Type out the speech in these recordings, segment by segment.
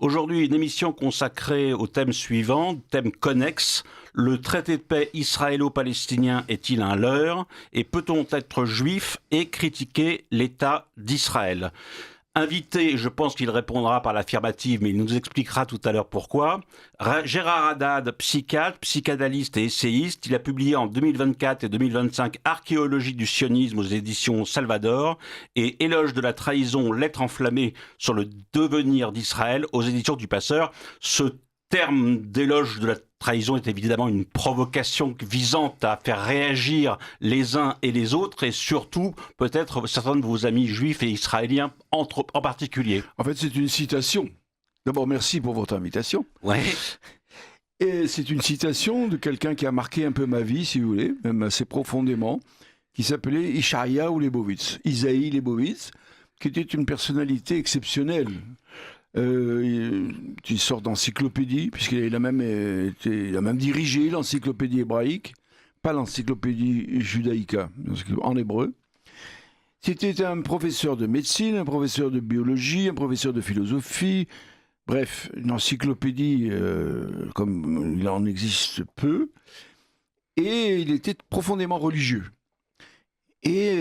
Aujourd'hui, une émission consacrée au thème suivant, thème connexe. Le traité de paix israélo-palestinien est-il un leurre? Et peut-on être juif et critiquer l'État d'Israël? Invité, je pense qu'il répondra par l'affirmative, mais il nous expliquera tout à l'heure pourquoi. Gérard Haddad, psychiatre, psychanalyste et essayiste. Il a publié en 2024 et 2025 Archéologie du sionisme aux éditions Salvador et Éloge de la trahison, lettre enflammée sur le devenir d'Israël aux éditions du Passeur. Ce terme d'éloge de la trahison est évidemment une provocation visant à faire réagir les uns et les autres et surtout peut-être certains de vos amis juifs et israéliens en particulier. En fait, c'est une citation. D'abord, merci pour votre invitation. Ouais. Et c'est une citation de quelqu'un qui a marqué un peu ma vie, si vous voulez, même assez profondément, qui s'appelait Ishaïaou Leibovitz, Isaïe Leibovitz, qui était une personnalité exceptionnelle. Une sorte d'encyclopédie, puisqu'il a même dirigé l'encyclopédie hébraïque, pas l'encyclopédie judaïca, en hébreu. C'était un professeur de médecine, un professeur de biologie, un professeur de philosophie, bref, une encyclopédie comme il en existe peu, et il était profondément religieux. Et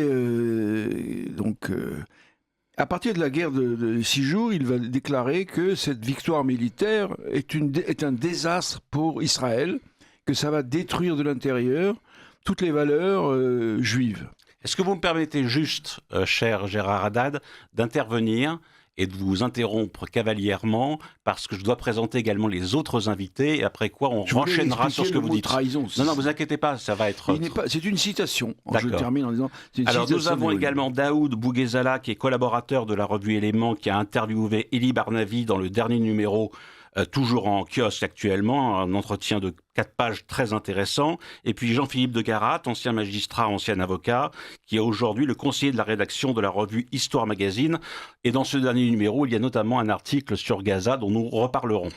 à partir de la guerre de 6 jours, il va déclarer que cette victoire militaire est un désastre pour Israël, que ça va détruire de l'intérieur toutes les valeurs juives. Est-ce que vous me permettez juste, cher Gérard Haddad, d'intervenir et de vous interrompre cavalièrement parce que je dois présenter également les autres invités et après quoi on enchaînera sur ce que vous dites. Trahison, non, vous inquiétez pas, ça va être... C'est une citation. Je termine en disant... Alors nous avons également Daoud Bouguezala qui est collaborateur de la revue Éléments qui a interviewé Elie Barnavi dans le dernier numéro toujours en kiosque actuellement, un entretien de 4 pages très intéressant. Et puis Jean-Philippe de Garat, ancien magistrat, ancien avocat, qui est aujourd'hui le conseiller de la rédaction de la revue Histoire Magazine. Et dans ce dernier numéro, il y a notamment un article sur Gaza dont nous reparlerons.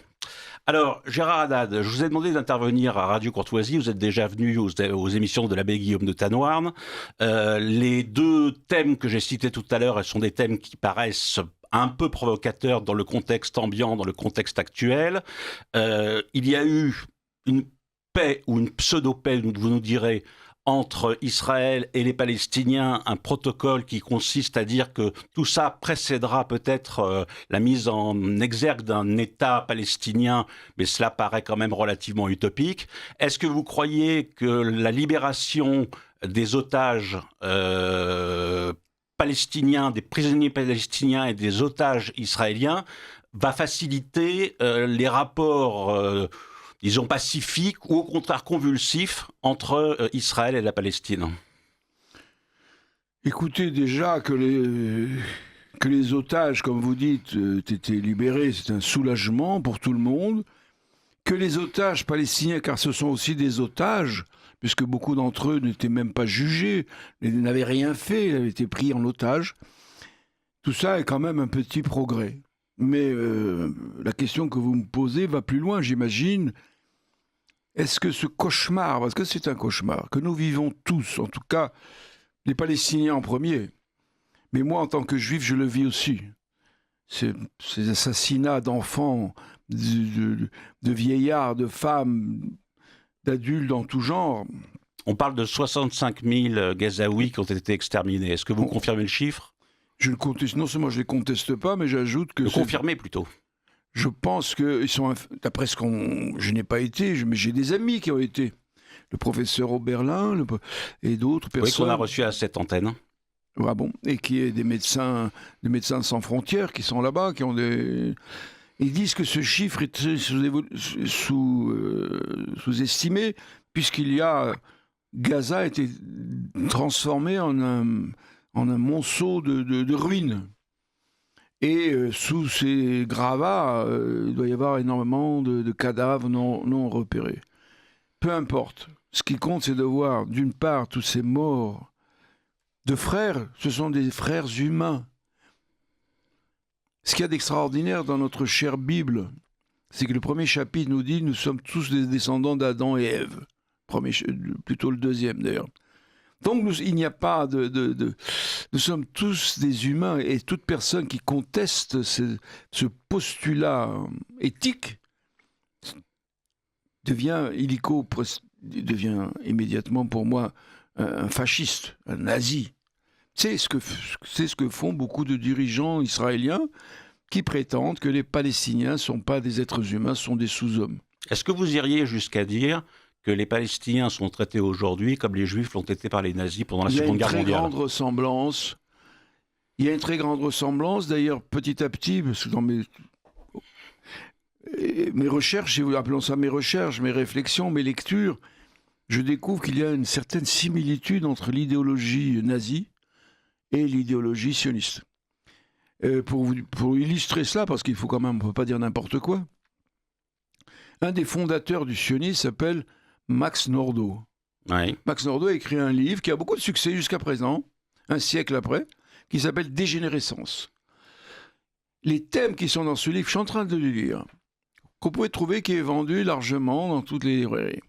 Alors, Gérard Haddad, je vous ai demandé d'intervenir à Radio Courtoisie. Vous êtes déjà venu aux émissions de l'abbé Guillaume de Tanoirne. Les 2 thèmes que j'ai cités tout à l'heure sont des thèmes qui paraissent un peu provocateur dans le contexte ambiant, dans le contexte actuel. Il y a eu une paix ou une pseudo-paix, vous nous direz, entre Israël et les Palestiniens, un protocole qui consiste à dire que tout ça précédera peut-être la mise en exergue d'un État palestinien, mais cela paraît quand même relativement utopique. Est-ce que vous croyez que la libération des otages palestiniens, des prisonniers palestiniens et des otages israéliens va faciliter les rapports, disons, pacifiques ou au contraire convulsifs entre Israël et la Palestine? Écoutez, déjà que les otages, comme vous dites, étaient libérés, c'est un soulagement pour tout le monde. Que les otages palestiniens, car ce sont aussi des otages, puisque beaucoup d'entre eux n'étaient même pas jugés, n'avaient rien fait, ils avaient été pris en otage. Tout ça est quand même un petit progrès. Mais la question que vous me posez va plus loin, j'imagine. Est-ce que ce cauchemar, parce que c'est un cauchemar, que nous vivons tous, en tout cas les Palestiniens en premier, mais moi en tant que juif, je le vis aussi. Ces assassinats d'enfants, de vieillards, de femmes, d'adultes en tout genre. On parle de 65 000 Gazaouis qui ont été exterminés. Est-ce que vous confirmez le chiffre? Je le conteste, non seulement je ne les conteste pas, mais j'ajoute que... Le confirmer plutôt. Je pense qu'ils sont... D'après ce qu'on... Je n'ai pas été, mais j'ai des amis qui ont été. Le professeur Oberlin et d'autres personnes. Oui, qu'on a reçu à cette antenne. Ah bon, et qui est des médecins sans frontières qui sont là-bas, qui ont des... Ils disent que ce chiffre est sous-estimé, puisqu'il y a... Gaza a été transformé en un monceau de ruines. Et sous ces gravats, il doit y avoir énormément de cadavres non repérés. Peu importe. Ce qui compte, c'est de voir, d'une part, tous ces morts de frères. Ce sont des frères humains. Ce qu'il y a d'extraordinaire dans notre chère Bible, c'est que le premier chapitre nous dit « Nous sommes tous des descendants d'Adam et Ève ». Plutôt le deuxième, d'ailleurs. Donc il n'y a pas nous sommes tous des humains, et toute personne qui conteste ce postulat éthique devient immédiatement pour moi un fasciste, un nazi. C'est ce que font beaucoup de dirigeants israéliens qui prétendent que les Palestiniens ne sont pas des êtres humains, sont des sous-hommes. Est-ce que vous iriez jusqu'à dire que les Palestiniens sont traités aujourd'hui comme les Juifs l'ont été par les nazis pendant la Seconde Guerre mondiale ? Il y a une très grande ressemblance. D'ailleurs, petit à petit, parce que dans mes recherches, appelons ça mes recherches, mes réflexions, mes lectures, je découvre qu'il y a une certaine similitude entre l'idéologie nazie et l'idéologie sioniste. Pour illustrer cela, parce qu'il faut quand même, on ne peut pas dire n'importe quoi, un des fondateurs du sionisme s'appelle Max Nordau. Oui. Max Nordau a écrit un livre qui a beaucoup de succès jusqu'à présent, un siècle après, qui s'appelle Dégénérescence. Les thèmes qui sont dans ce livre, je suis en train de le lire, qu'on pouvait trouver, qui est vendu largement dans toutes les librairies.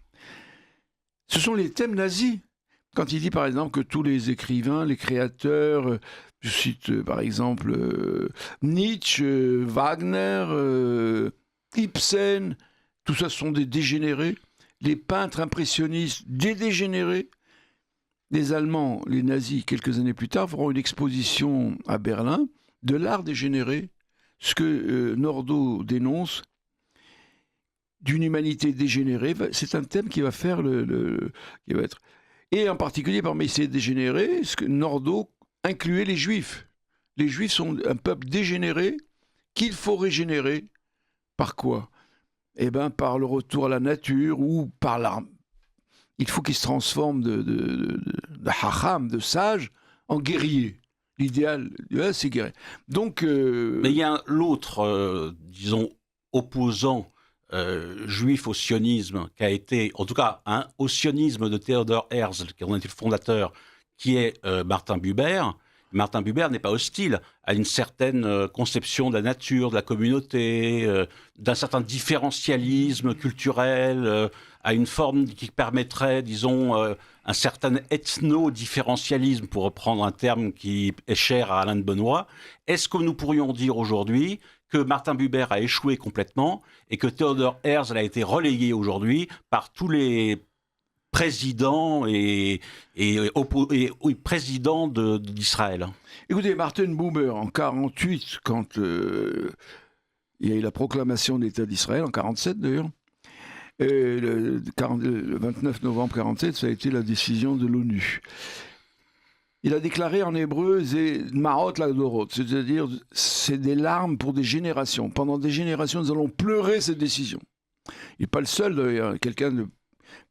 Ce sont les thèmes nazis. Quand il dit par exemple que tous les écrivains, les créateurs, je cite par exemple Nietzsche, Wagner, Ibsen, tout ça sont des dégénérés. Les peintres impressionnistes, des dégénérés. Les Allemands, les nazis, quelques années plus tard, feront une exposition à Berlin de l'art dégénéré, ce que Nordau dénonce, d'une humanité dégénérée. C'est un thème qui va faire qui va être... Et en particulier, parmi ces dégénérés, ce que Nordau incluait les Juifs. Les Juifs sont un peuple dégénéré qu'il faut régénérer. Par quoi ? Eh bien, par le retour à la nature ou par l'arme. Il faut qu'ils se transforment de hacham, de sage, en guerrier. L'idéal, c'est guerrier. Donc, mais il y a l'autre, disons, opposant juif au sionisme, qui a été, en tout cas, au sionisme de Theodor Herzl, qui en a été le fondateur, qui est Martin Buber. Martin Buber n'est pas hostile à une certaine conception de la nature, de la communauté, d'un certain différentialisme culturel, à une forme qui permettrait, disons, un certain ethno-différentialisme, pour reprendre un terme qui est cher à Alain de Benoît. Est-ce que nous pourrions dire aujourd'hui que Martin Buber a échoué complètement et que Theodor Herzl a été relayé aujourd'hui par tous les président et président d'Israël? Écoutez, Martin Buber, en 1948, quand il y a eu la proclamation de l'État d'Israël, en 1947 d'ailleurs, le 29 novembre 1947, ça a été la décision de l'ONU. Il a déclaré en hébreu « Marot l'Agdorot », c'est-à-dire c'est des larmes pour des générations. Pendant des générations, nous allons pleurer cette décision. Il n'est pas le seul d'ailleurs, quelqu'un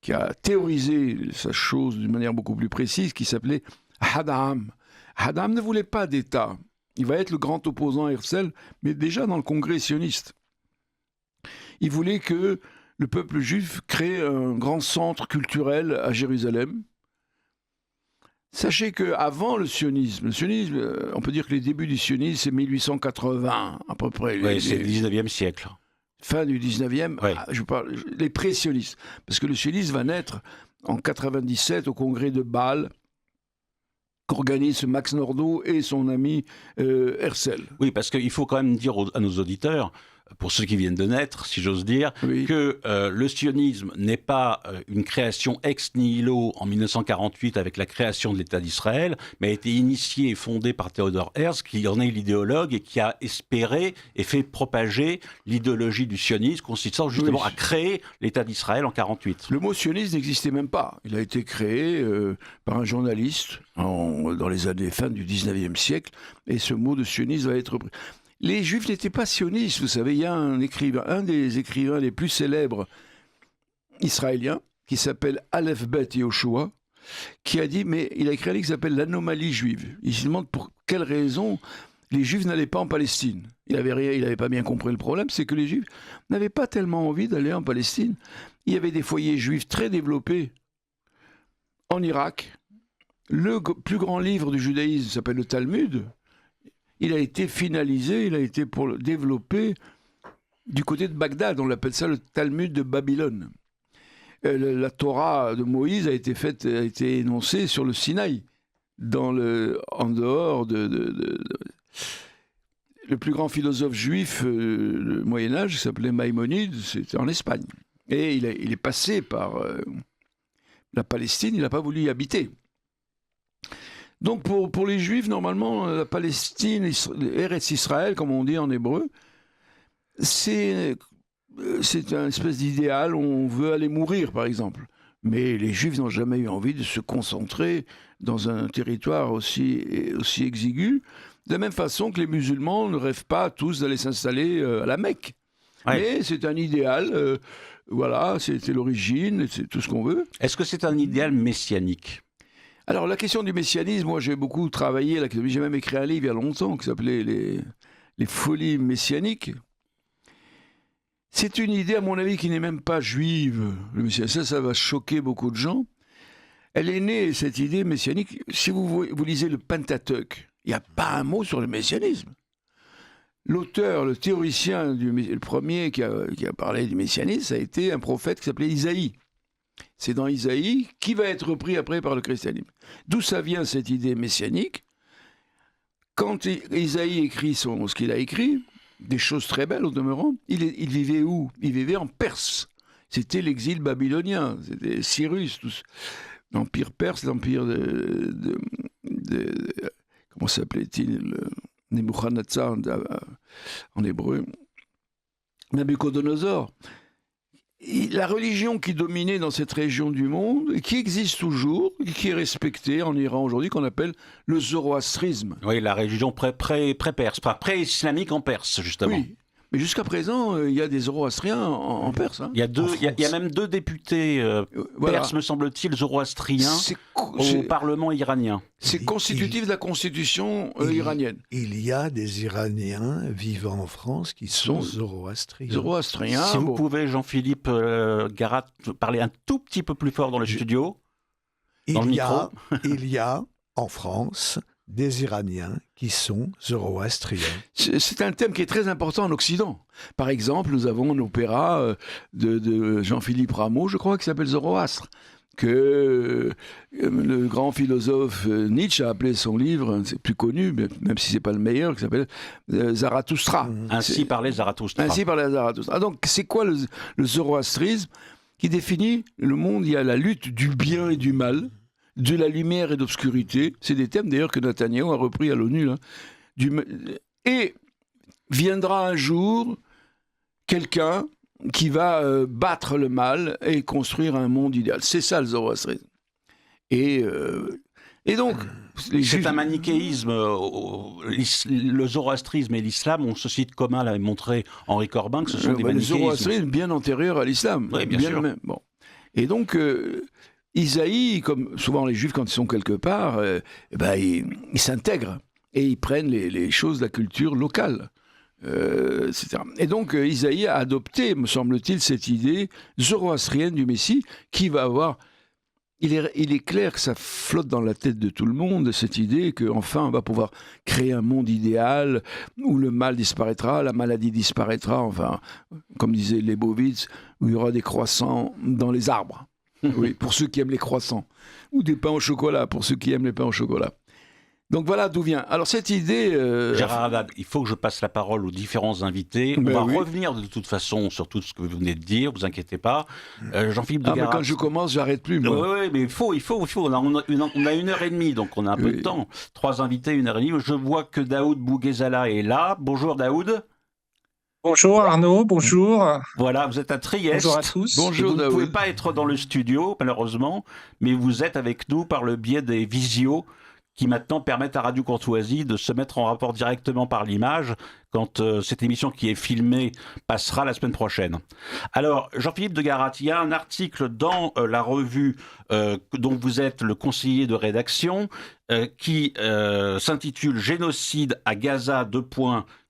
qui a théorisé sa chose d'une manière beaucoup plus précise, qui s'appelait Hadam. Hadam ne voulait pas d'État. Il va être le grand opposant à Herzl, mais déjà dans le congrès sioniste. Il voulait que le peuple juif crée un grand centre culturel à Jérusalem. Sachez qu'avant le sionisme, on peut dire que les débuts du sionisme, c'est 1880 à peu près. Oui, c'est le 19e siècle. Fin du 19e, oui. Je parle les pré-sionistes. Parce que le sionisme va naître en 97 au congrès de Bâle, qu'organise Max Nordau et son ami Herzl. Oui, parce qu'il faut quand même dire à nos auditeurs, pour ceux qui viennent de naître, si j'ose dire, oui, que le sionisme n'est pas une création ex nihilo en 1948 avec la création de l'État d'Israël, mais a été initié et fondé par Theodor Herzl, qui en est l'idéologue et qui a espéré et fait propager l'idéologie du sionisme, consistant justement à créer l'État d'Israël en 1948. Le mot sioniste n'existait même pas. Il a été créé par un journaliste dans les années fin du 19e siècle, et ce mot de sionisme va être... Les Juifs n'étaient pas sionistes, vous savez. Il y a un des écrivains les plus célèbres israéliens, qui s'appelle Aleph Bet Yehoshua, qui a dit, mais il a écrit un livre qui s'appelle L'anomalie juive. Il se demande pour quelle raison les Juifs n'allaient pas en Palestine. Il n'avait pas bien compris le problème, c'est que les Juifs n'avaient pas tellement envie d'aller en Palestine. Il y avait des foyers juifs très développés en Irak. Le plus grand livre du judaïsme s'appelle le Talmud. Il a été finalisé, il a été pour le développer du côté de Bagdad. On l'appelle ça le Talmud de Babylone. la Torah de Moïse a été énoncée sur le Sinaï, en dehors le plus grand philosophe juif du Moyen-Âge, qui s'appelait Maïmonide, c'était en Espagne. Et il est passé par la Palestine, il n'a pas voulu y habiter. Donc pour les Juifs, normalement, la Palestine, Eretz Israël, comme on dit en hébreu, c'est un espèce d'idéal où on veut aller mourir, par exemple. Mais les Juifs n'ont jamais eu envie de se concentrer dans un territoire aussi exigu, de la même façon que les musulmans ne rêvent pas tous d'aller s'installer à la Mecque. Ouais. Mais c'est un idéal, voilà, c'était l'origine, c'est tout ce qu'on veut. Est-ce que c'est un idéal messianique ? Alors la question du messianisme, moi j'ai beaucoup travaillé, j'ai même écrit un livre il y a longtemps qui s'appelait les folies messianiques. C'est une idée, à mon avis, qui n'est même pas juive. Le messianisme, ça va choquer beaucoup de gens. Elle est née, cette idée messianique, si vous lisez le Pentateuque, il n'y a pas un mot sur le messianisme. L'auteur, le théoricien, le premier qui a parlé du messianisme, ça a été un prophète qui s'appelait Isaïe. C'est dans Isaïe qui va être repris après par le christianisme. D'où ça vient cette idée messianique ? Quand Isaïe écrit ce qu'il a écrit, des choses très belles au demeurant, il vivait où ? Il vivait en Perse. C'était l'exil babylonien, c'était Cyrus, l'empire perse, l'empire de comment s'appelait-il ? Nebuchadnezzar en hébreu, Nabucodonosor. La religion qui dominait dans cette région du monde, et qui existe toujours, et qui est respectée en Iran aujourd'hui, qu'on appelle le zoroastrisme. Oui, la religion pré-perse, pré-islamique en Perse, justement. Oui. Mais jusqu'à présent, il y a des zoroastriens en Perse. Hein. Il y a même 2 députés perses, me semble-t-il, zoroastriens au Parlement iranien. C'est constitutif de la constitution iranienne. Il y a des Iraniens vivant en France qui sont zoroastriens. Si vous pouvez, Jean-Philippe Garat, parler un tout petit peu plus fort dans le studio, dans le micro. Il y a en France des Iraniens qui sont zoroastriens. C'est un thème qui est très important en Occident. Par exemple, nous avons un opéra de Jean-Philippe Rameau, je crois, qui s'appelle Zoroastre, que le grand philosophe Nietzsche a appelé son livre, c'est plus connu, même si c'est pas le meilleur, qui s'appelle Zarathustra. Ainsi parlait Zarathustra. Ainsi parlait Zarathustra. Donc, c'est quoi le zoroastrisme qui définit le monde ? Il y a la lutte du bien et du mal, de la lumière et de l'obscurité. C'est des thèmes d'ailleurs que Netanyahou a repris à l'ONU. Là. Et viendra un jour quelqu'un qui va battre le mal et construire un monde idéal. C'est ça le zoroastrisme. Et donc... C'est un manichéisme. Le zoroastrisme et l'islam ont ceci de commun, l'avait montré Henri Corbin, que ce sont des manichéismes. Le zoroastrisme bien antérieur à l'islam. Oui, bien sûr. Même. Bon. Et donc... Isaïe, comme souvent les Juifs quand ils sont quelque part, ils s'intègrent et ils prennent les choses de la culture locale, etc. Et donc Isaïe a adopté, me semble-t-il, cette idée zoroastrienne du Messie qui va avoir... Il est clair que ça flotte dans la tête de tout le monde, cette idée qu'enfin on va pouvoir créer un monde idéal où le mal disparaîtra, la maladie disparaîtra, enfin, comme disait Leibowitz, où il y aura des croissants dans les arbres. Oui, pour ceux qui aiment les croissants. Ou des pains au chocolat, pour ceux qui aiment les pains au chocolat. Donc voilà d'où vient. Alors cette idée... Gérard Haddad, il faut que je passe la parole aux différents invités. On va revenir de toute façon sur tout ce que vous venez de dire, vous inquiétez pas. Jean-Philippe de Garat... quand je commence, j'arrête plus, moi. Oui, mais il faut. On a 1h30, donc on a un peu de temps. 3 invités, 1h30. Je vois que Daoud Bouguezala est là. Bonjour Daoud. Bonjour Arnaud, bonjour. Voilà, vous êtes à Trieste. Bonjour à tous. Bonjour, vous ne pouvez pas être dans le studio, malheureusement, mais vous êtes avec nous par le biais des visios qui maintenant permettent à Radio Courtoisie de se mettre en rapport directement par l'image quand cette émission qui est filmée passera la semaine prochaine. Alors, Jean-Philippe de Garat, il y a un article dans la revue dont vous êtes le conseiller de rédaction qui s'intitule « Génocide à Gaza, :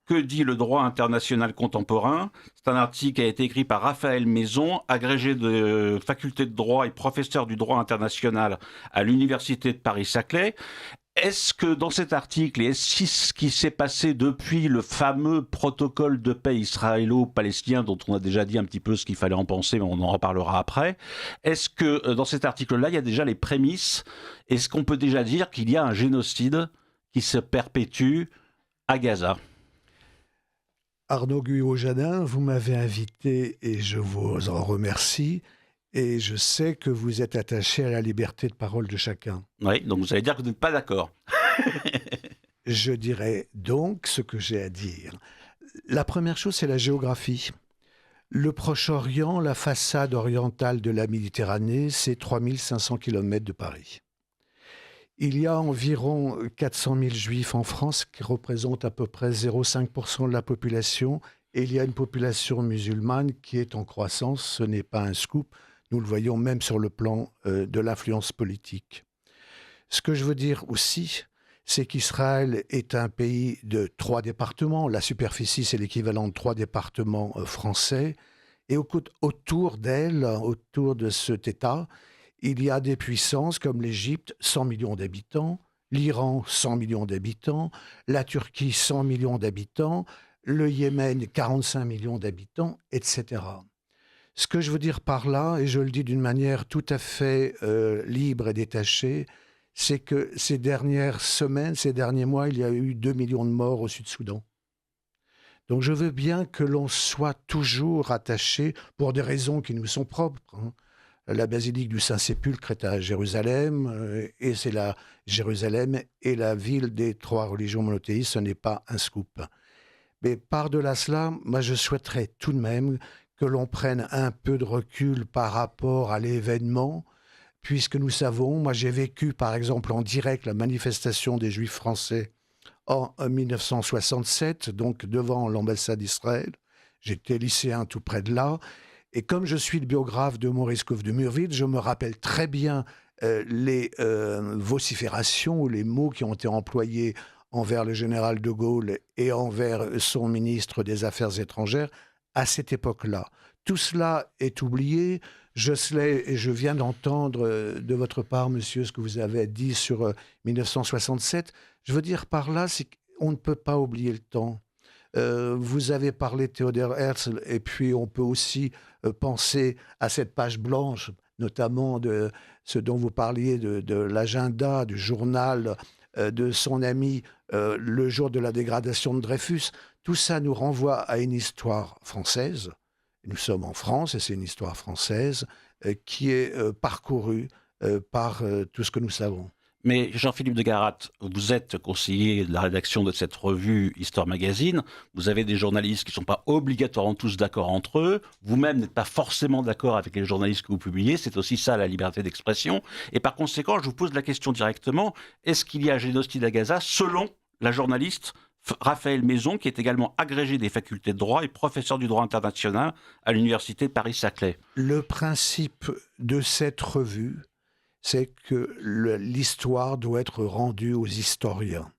que dit le droit international contemporain ?» C'est un article qui a été écrit par Raphaël Maison, agrégé de faculté de droit et professeur du droit international à l'Université de Paris-Saclay. Est-ce que dans cet article, et ce qui s'est passé depuis le fameux protocole de paix israélo-palestinien, dont on a déjà dit un petit peu ce qu'il fallait en penser, mais on en reparlera après, est-ce que dans cet article-là, il y a déjà les prémices? Est-ce qu'on peut déjà dire qu'il y a un génocide qui se perpétue à Gaza? Arnaud Guyot-Janin, vous m'avez invité et je vous en remercie. Et je sais que vous êtes attaché à la liberté de parole de chacun. Oui, donc vous allez dire que vous n'êtes pas d'accord. Je dirais donc ce que j'ai à dire. La première chose, c'est la géographie. Le Proche-Orient, la façade orientale de la Méditerranée, c'est 3500 km de Paris. Il y a environ 400 000 juifs en France, qui représentent à peu près 0,5% de la population. Et il y a une population musulmane qui est en croissance. Ce n'est pas un scoop. Nous le voyons même sur le plan de l'influence politique. Ce que je veux dire aussi, c'est qu'Israël est un pays de 3 départements. La superficie, c'est l'équivalent de 3 départements français. Et autour d'elle, autour de cet État, il y a des puissances comme l'Égypte, 100 millions d'habitants, l'Iran, 100 millions d'habitants, la Turquie, 100 millions d'habitants, le Yémen, 45 millions d'habitants, etc. Ce que je veux dire par là, et je le dis d'une manière tout à fait libre et détachée, c'est que ces dernières semaines, ces derniers mois, il y a eu 2 millions de morts au Sud-Soudan. Donc je veux bien que l'on soit toujours attaché, pour des raisons qui nous sont propres. La basilique du Saint-Sépulcre est à Jérusalem, et c'est Jérusalem est la ville des 3 religions monothéistes, ce n'est pas un scoop. Mais par-delà cela, moi je souhaiterais tout de même que l'on prenne un peu de recul par rapport à l'événement, puisque nous savons, moi j'ai vécu par exemple en direct la manifestation des Juifs français en 1967, donc devant l'ambassade d'Israël. J'étais lycéen tout près de là, et comme je suis le biographe de Maurice Coeuf de Murville, je me rappelle très bien les vociférations ou les mots qui ont été employés envers le général de Gaulle et envers son ministre des Affaires étrangères, à cette époque-là. Tout cela est oublié. Je viens d'entendre de votre part, monsieur, ce que vous avez dit sur 1967. Je veux dire par là, c'est qu'on ne peut pas oublier le temps. Vous avez parlé de Theodor Herzl, et puis on peut aussi penser à cette page blanche, notamment de ce dont vous parliez, de l'agenda, du journal de son ami le jour de la dégradation de Dreyfus. Tout ça nous renvoie à une histoire française. Nous sommes en France et c'est une histoire française qui est parcourue par tout ce que nous savons. Mais Jean-Philippe de Garat, vous êtes conseiller de la rédaction de cette revue Histoire Magazine. Vous avez des journalistes qui ne sont pas obligatoirement tous d'accord entre eux. Vous-même n'êtes pas forcément d'accord avec les journalistes que vous publiez. C'est aussi ça la liberté d'expression. Et par conséquent, je vous pose la question directement. Est-ce qu'il y a génocide à Gaza selon la journaliste Raphaël Maison, qui est également agrégé des facultés de droit et professeur du droit international à l'université de Paris-Saclay? Le principe de cette revue, c'est que l'histoire doit être rendue aux historiens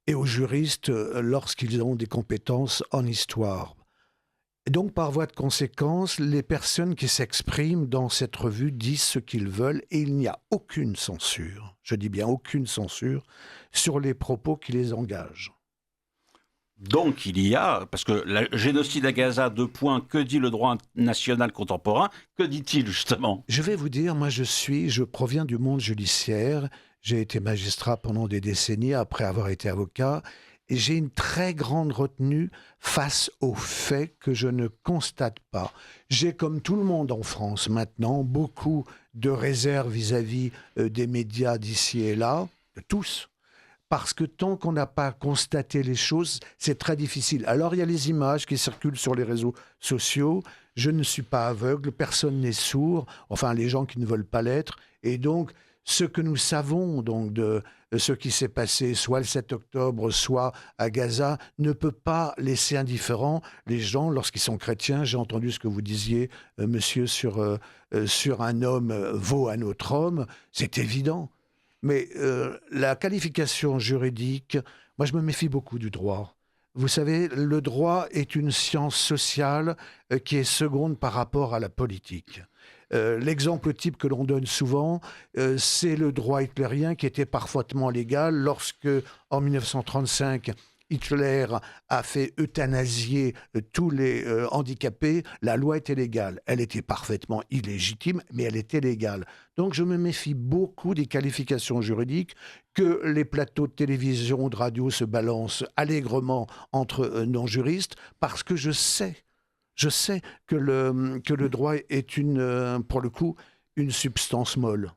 et aux juristes lorsqu'ils ont des compétences en histoire. Et donc, par voie de conséquence, les personnes qui s'expriment dans cette revue disent ce qu'ils veulent et il n'y a aucune censure, je dis bien aucune censure, sur les propos qui les engagent. Donc il y a, parce que le génocide à Gaza, 2 points, que dit le droit national contemporain? Que dit-il justement? Je vais vous dire, moi je proviens du monde judiciaire, j'ai été magistrat pendant des décennies après avoir été avocat, et j'ai une très grande retenue face aux faits que je ne constate pas. J'ai, comme tout le monde en France maintenant, beaucoup de réserves vis-à-vis des médias d'ici et là, de tous. Parce que tant qu'on n'a pas constaté les choses, c'est très difficile. Alors, il y a les images qui circulent sur les réseaux sociaux. Je ne suis pas aveugle, personne n'est sourd, enfin, les gens qui ne veulent pas l'être. Et donc, ce que nous savons donc, de ce qui s'est passé, soit le 7 octobre, soit à Gaza, ne peut pas laisser indifférents les gens lorsqu'ils sont chrétiens. J'ai entendu ce que vous disiez, monsieur, sur un homme vaut un autre homme. C'est évident. Mais la qualification juridique, moi je me méfie beaucoup du droit. Vous savez, le droit est une science sociale qui est seconde par rapport à la politique. L'exemple type que l'on donne souvent, c'est le droit hitlérien qui était parfaitement légal lorsque, en 1935, Hitler a fait euthanasier tous les handicapés. La loi était légale. Elle était parfaitement illégitime, mais elle était légale. Donc je me méfie beaucoup des qualifications juridiques que les plateaux de télévision ou de radio se balancent allègrement entre non-juristes, parce que je sais que le droit est pour le coup, une substance molle.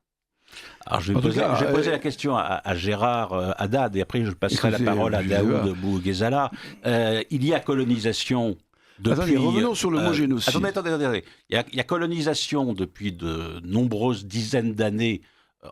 Alors, je vais poser la question à Gérard Haddad, et après je passerai la parole à Daoud Bouguezala. Il y a colonisation depuis... Attendez, revenons sur le mot génocide. Attendez. Il y a colonisation depuis de nombreuses dizaines d'années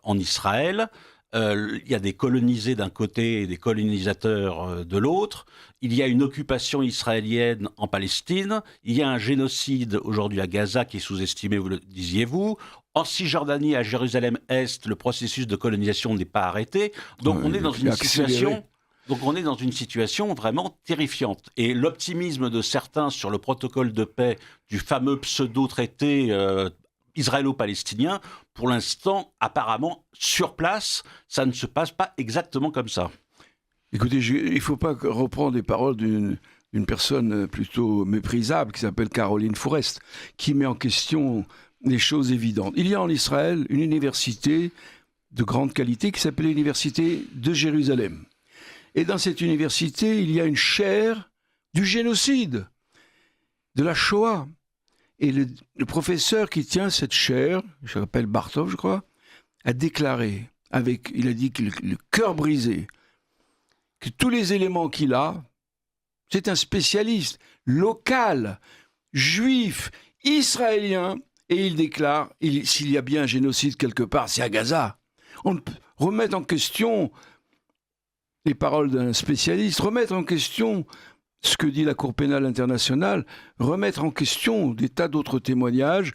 en Israël. Il y a des colonisés d'un côté et des colonisateurs de l'autre. Il y a une occupation israélienne en Palestine. Il y a un génocide aujourd'hui à Gaza qui est sous-estimé, vous le disiez-vous. En Cisjordanie, à Jérusalem-Est, le processus de colonisation n'est pas arrêté. Donc on est dans une situation... Donc on est dans une situation vraiment terrifiante. Et l'optimisme de certains sur le protocole de paix du fameux pseudo-traité israélo-palestinien, pour l'instant, apparemment, sur place, ça ne se passe pas exactement comme ça. Écoutez, il ne faut pas reprendre les paroles d'une personne plutôt méprisable qui s'appelle Caroline Fourest, qui met en question des choses évidentes. Il y a en Israël une université de grande qualité qui s'appelle l'Université de Jérusalem. Et dans cette université, il y a une chaire du génocide, de la Shoah. Et le professeur qui tient cette chaire, je m'appelle Bartov, je crois, a déclaré, il a dit que le cœur brisé, que tous les éléments qu'il a, c'est un spécialiste local, juif, israélien, et il déclare, s'il y a bien un génocide quelque part, c'est à Gaza. On peut remettre en question les paroles d'un spécialiste, remettre en question ce que dit la Cour pénale internationale, remettre en question des tas d'autres témoignages,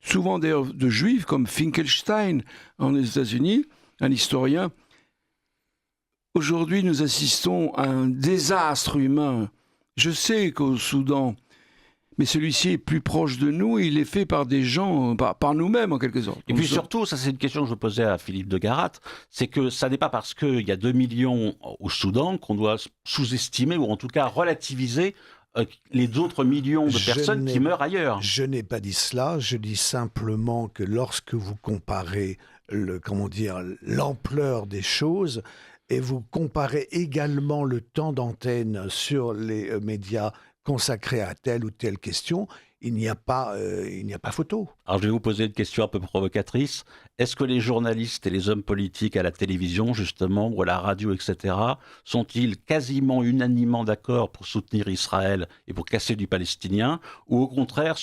souvent d'ailleurs de juifs comme Finkelstein en États-Unis, un historien. Aujourd'hui, nous assistons à un désastre humain. Je sais qu'au Soudan, mais celui-ci est plus proche de nous, et il est fait par des gens, par nous-mêmes en quelque sorte. Et puis surtout, ça c'est une question que je posais à Philippe de Garat, c'est que ça n'est pas parce qu'il y a 2 millions au Soudan qu'on doit sous-estimer ou en tout cas relativiser les autres millions de personnes qui meurent ailleurs. Je n'ai pas dit cela, je dis simplement que lorsque vous comparez l'ampleur des choses et vous comparez également le temps d'antenne sur les médias consacré à telle ou telle question, il n'y a pas photo. Alors je vais vous poser une question un peu provocatrice. Est-ce que les journalistes et les hommes politiques à la télévision, justement, ou à la radio, etc., sont-ils quasiment unanimement d'accord pour soutenir Israël et pour casser du palestinien, ou au contraire,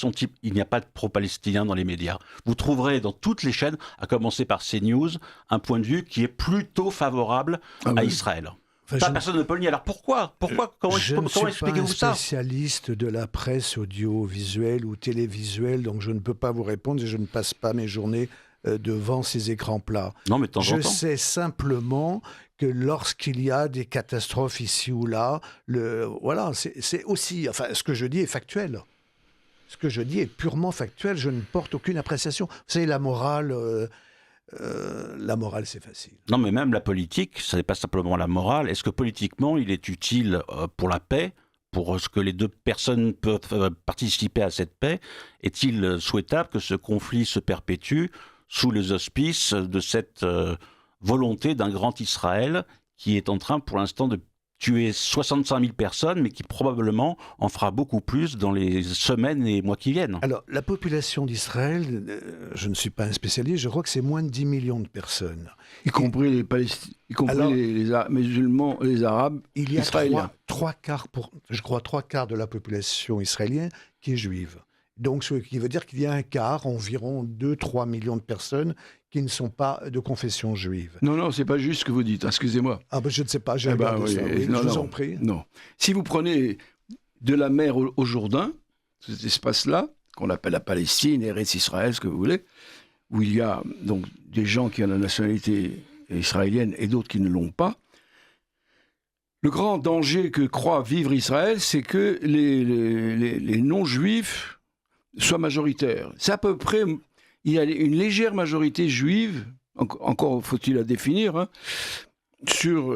il n'y a pas de pro-palestinien dans les médias? Vous trouverez dans toutes les chaînes, à commencer par CNews, un point de vue qui est plutôt favorable à Israël. Personne ne peut le nier. Alors pourquoi Comment expliquez-vous ça? Je ne suis pas un spécialiste de la presse audiovisuelle ou télévisuelle, donc je ne peux pas vous répondre et je ne passe pas mes journées devant ces écrans plats. Non, mais de temps en temps. Je sais simplement que lorsqu'il y a des catastrophes ici ou là, c'est aussi... Enfin, ce que je dis est factuel. Ce que je dis est purement factuel. Je ne porte aucune appréciation. Vous savez, la morale, c'est facile. Non, mais même la politique, ce n'est pas simplement la morale. Est-ce que politiquement, il est utile pour la paix, pour ce que les deux personnes peuvent participer à cette paix? Est-il souhaitable que ce conflit se perpétue sous les auspices de cette volonté d'un grand Israël qui est en train, pour l'instant, de tuer 65 000 personnes, mais qui probablement en fera beaucoup plus dans les semaines et mois qui viennent? Alors, la population d'Israël, je ne suis pas un spécialiste, je crois que c'est moins de 10 millions de personnes. Y compris les Palestiniens, les musulmans, les Arabes, il y a israéliens. trois quarts de la population israélienne qui est juive. Donc, ce qui veut dire qu'il y a un quart, environ 2-3 millions de personnes qui ne sont pas de confession juive. Non, c'est pas juste ce que vous dites, excusez-moi. Ah ben, je ne sais pas, j'ai regardé ça. Oui, je vous en prie. Non. Si vous prenez de la mer au Jourdain, cet espace-là, qu'on appelle la Palestine, Eretz Israël, ce que vous voulez, où il y a donc des gens qui ont la nationalité israélienne et d'autres qui ne l'ont pas, le grand danger que croit vivre Israël, c'est que les non-juifs soient majoritaires. C'est à peu près il y a une légère majorité juive, encore faut-il la définir, hein, sur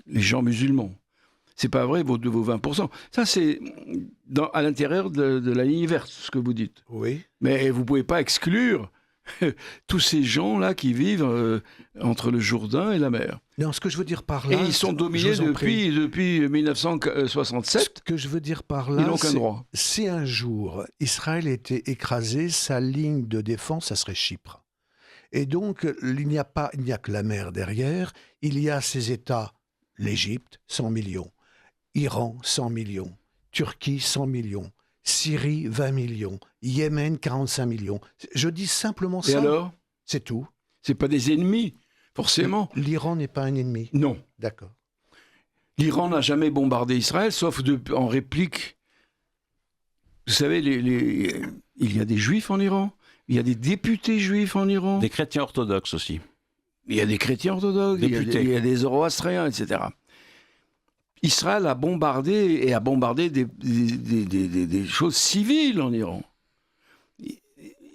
les gens musulmans. C'est pas vrai, vos 20%. Ça, c'est à l'intérieur de la ligne verte, ce que vous dites. Oui. Mais vous pouvez pas exclure tous ces gens-là qui vivent entre le Jourdain et la mer. Non, ce que je veux dire par là... Et ils sont dominés depuis 1967. Ce que je veux dire par là, ils n'ont aucun droit. Si un jour Israël était écrasé, sa ligne de défense, ça serait Chypre. Et donc, il n'y a que la mer derrière. Il y a ces États, l'Égypte, 100 millions. Iran, 100 millions. Turquie, 100 millions. Syrie, 20 millions. Yémen, 45 millions. Je dis simplement ça. Et alors ? C'est tout. C'est pas des ennemis, forcément. L'Iran n'est pas un ennemi. Non. D'accord. L'Iran n'a jamais bombardé Israël, sauf en réplique. Vous savez, il y a des juifs en Iran, il y a des députés juifs en Iran. Des chrétiens orthodoxes aussi. Il y a des chrétiens orthodoxes, il y a des zoroastriens, etc. Israël a bombardé des choses civiles en Iran.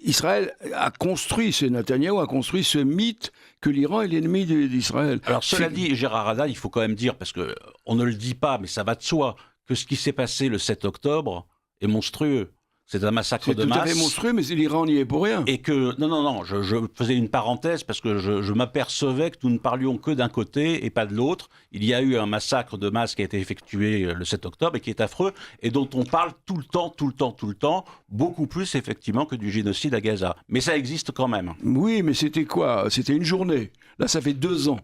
Israël a construit, Netanyahou a construit ce mythe que l'Iran est l'ennemi d'Israël. Alors cela dit, Gérard Haddad, il faut quand même dire, parce qu'on ne le dit pas, mais ça va de soi, que ce qui s'est passé le 7 octobre est monstrueux. C'est un massacre de masse. C'est tout à fait monstrueux, mais l'Iran n'y est pour rien. Et que, non, je faisais une parenthèse parce que je m'apercevais que nous ne parlions que d'un côté et pas de l'autre. Il y a eu un massacre de masse qui a été effectué le 7 octobre et qui est affreux et dont on parle tout le temps, beaucoup plus effectivement que du génocide à Gaza. Mais ça existe quand même. Oui, mais c'était quoi ? C'était une journée. Là, ça fait 2 ans.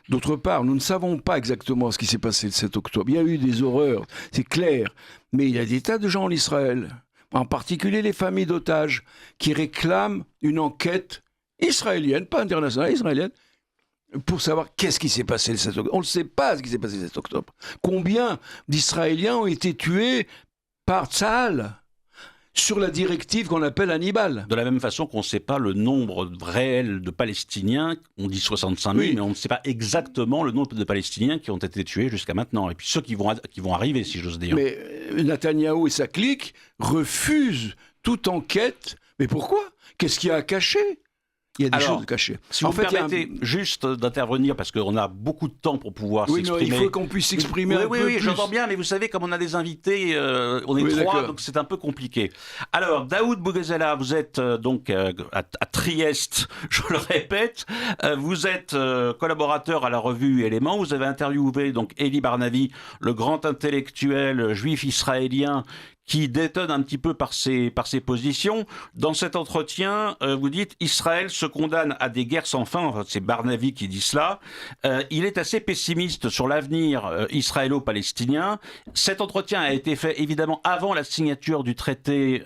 D'autre part, nous ne savons pas exactement ce qui s'est passé le 7 octobre. Il y a eu des horreurs, c'est clair. Mais il y a des tas de gens en Israël, en particulier les familles d'otages, qui réclament une enquête israélienne, pas internationale, israélienne, pour savoir qu'est-ce qui s'est passé le 7 octobre. On ne sait pas ce qui s'est passé le 7 octobre. Combien d'Israéliens ont été tués par Tsahal sur la directive qu'on appelle Hannibal. De la même façon qu'on ne sait pas le nombre réel de Palestiniens, on dit 65 000, mais on ne sait pas exactement le nombre de Palestiniens qui ont été tués jusqu'à maintenant. Et puis ceux qui vont arriver, si j'ose dire. Mais Netanyahou et sa clique refusent toute enquête. Mais pourquoi ? Qu'est-ce qu'il y a à cacher ? Il y a des choses cachées. Si vous permettez juste d'intervenir, parce qu'on a beaucoup de temps pour pouvoir s'exprimer. Oui, il faut qu'on puisse s'exprimer un peu plus. Oui, j'entends bien, mais vous savez, comme on a des invités, on est 3, donc c'est un peu compliqué. Alors, Daoud Bouguezela, vous êtes donc à Trieste, je le répète. Vous êtes collaborateur à la revue Éléments. Vous avez interviewé donc Elie Barnavi, le grand intellectuel juif israélien qui détonne un petit peu par ses positions. Dans cet entretien, vous dites « Israël se condamne à des guerres sans fin », enfin, c'est Barnavi qui dit cela. Il est assez pessimiste sur l'avenir israélo-palestinien. Cet entretien a été fait évidemment avant la signature du traité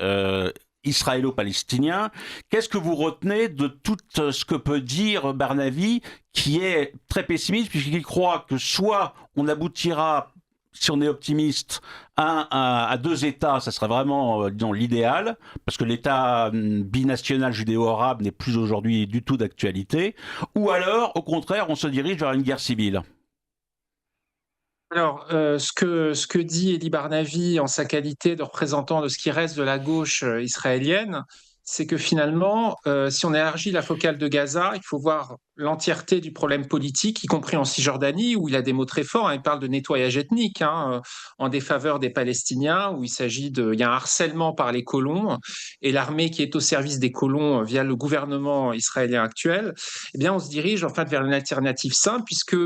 israélo-palestinien. Qu'est-ce que vous retenez de tout ce que peut dire Barnavi, qui est très pessimiste, puisqu'il croit que soit on aboutira, si on est optimiste, à 2 États, ça serait vraiment disons, l'idéal, parce que l'État binational judéo-arabe n'est plus aujourd'hui du tout d'actualité, ou alors, au contraire, on se dirige vers une guerre civile. Alors, ce que dit Elie Barnavi en sa qualité de représentant de ce qui reste de la gauche israélienne, c'est que finalement, si on élargit la focale de Gaza, il faut voir l'entièreté du problème politique, y compris en Cisjordanie, où il a des mots très forts. Il parle de nettoyage ethnique en défaveur des Palestiniens, où il y a un harcèlement par les colons, et l'armée qui est au service des colons via le gouvernement israélien actuel. Eh bien, on se dirige en fait vers une alternative simple, puisque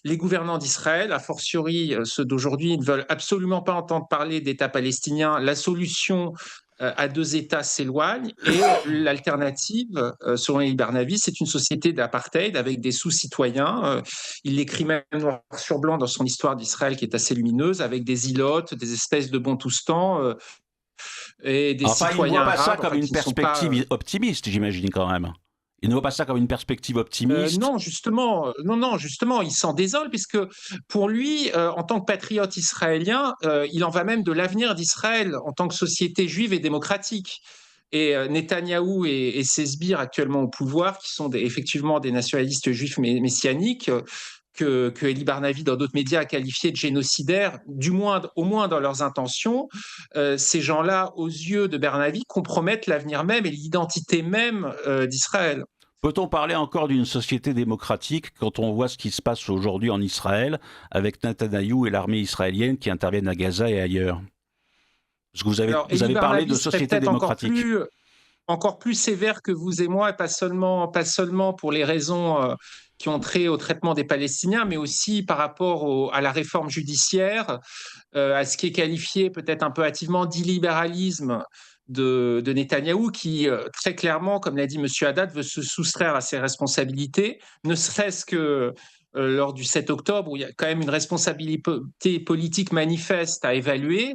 les gouvernants d'Israël, a fortiori ceux d'aujourd'hui, ne veulent absolument pas entendre parler d'État palestinien. La solution à 2 États s'éloigne, et l'alternative, selon Elie Barnavi, c'est une société d'apartheid avec des sous-citoyens. Il l'écrit même noir sur blanc dans son histoire d'Israël qui est assez lumineuse, avec des ilotes, des espèces de Bantoustans et des citoyens. Il ne voit pas ça arabes, comme une perspective optimiste, j'imagine quand même. Il ne voit pas ça comme une perspective optimiste. Non, justement, il s'en désole, puisque pour lui, en tant que patriote israélien, il en va même de l'avenir d'Israël en tant que société juive et démocratique. Et Netanyahou et ses sbires actuellement au pouvoir, qui sont effectivement des nationalistes juifs messianiques, que Elie Barnavi, dans d'autres médias, a qualifié de génocidaires, au moins dans leurs intentions. Ces gens-là, aux yeux de Barnavi, compromettent l'avenir même et l'identité même d'Israël. Peut-on parler encore d'une société démocratique quand on voit ce qui se passe aujourd'hui en Israël avec Netanyahou et l'armée israélienne qui interviennent à Gaza et ailleurs? Parce que vous avez parlé de société démocratique. Encore plus sévère que vous et moi, et pas seulement pour les raisons qui ont trait au traitement des Palestiniens, mais aussi par rapport à la réforme judiciaire, à ce qui est qualifié peut-être un peu hâtivement d'illibéralisme de Netanyahou, qui très clairement, comme l'a dit M. Haddad, veut se soustraire à ses responsabilités, ne serait-ce que lors du 7 octobre, où il y a quand même une responsabilité politique manifeste à évaluer.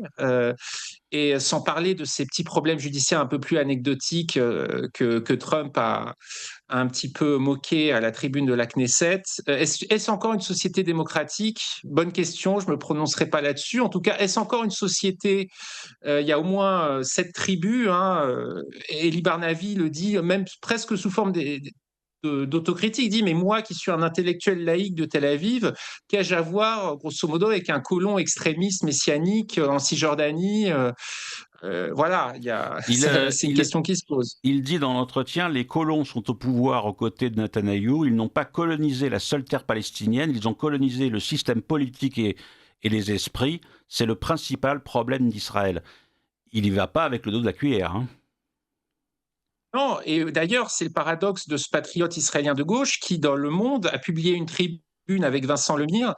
Et sans parler de ces petits problèmes judiciaires un peu plus anecdotiques que Trump a un petit peu moqué à la tribune de la Knesset. Est-ce encore une société démocratique? Bonne question, je ne me prononcerai pas là-dessus. En tout cas, est-ce encore une société? Il y a au moins 7 tribus. Elie Barnavi le dit, même presque sous forme d'autocritique. Il dit, mais moi qui suis un intellectuel laïque de Tel Aviv, qu'ai-je à voir, grosso modo, avec un colon extrémiste messianique en Cisjordanie? Voilà, c'est une question qui se pose. Il dit dans l'entretien, les colons sont au pouvoir aux côtés de Netanyahou, ils n'ont pas colonisé la seule terre palestinienne, ils ont colonisé le système politique et les esprits, c'est le principal problème d'Israël. Il n'y va pas avec le dos de la cuillère. Non, et d'ailleurs, c'est le paradoxe de ce patriote israélien de gauche qui, dans Le Monde, a publié une tribune avec Vincent Lemire,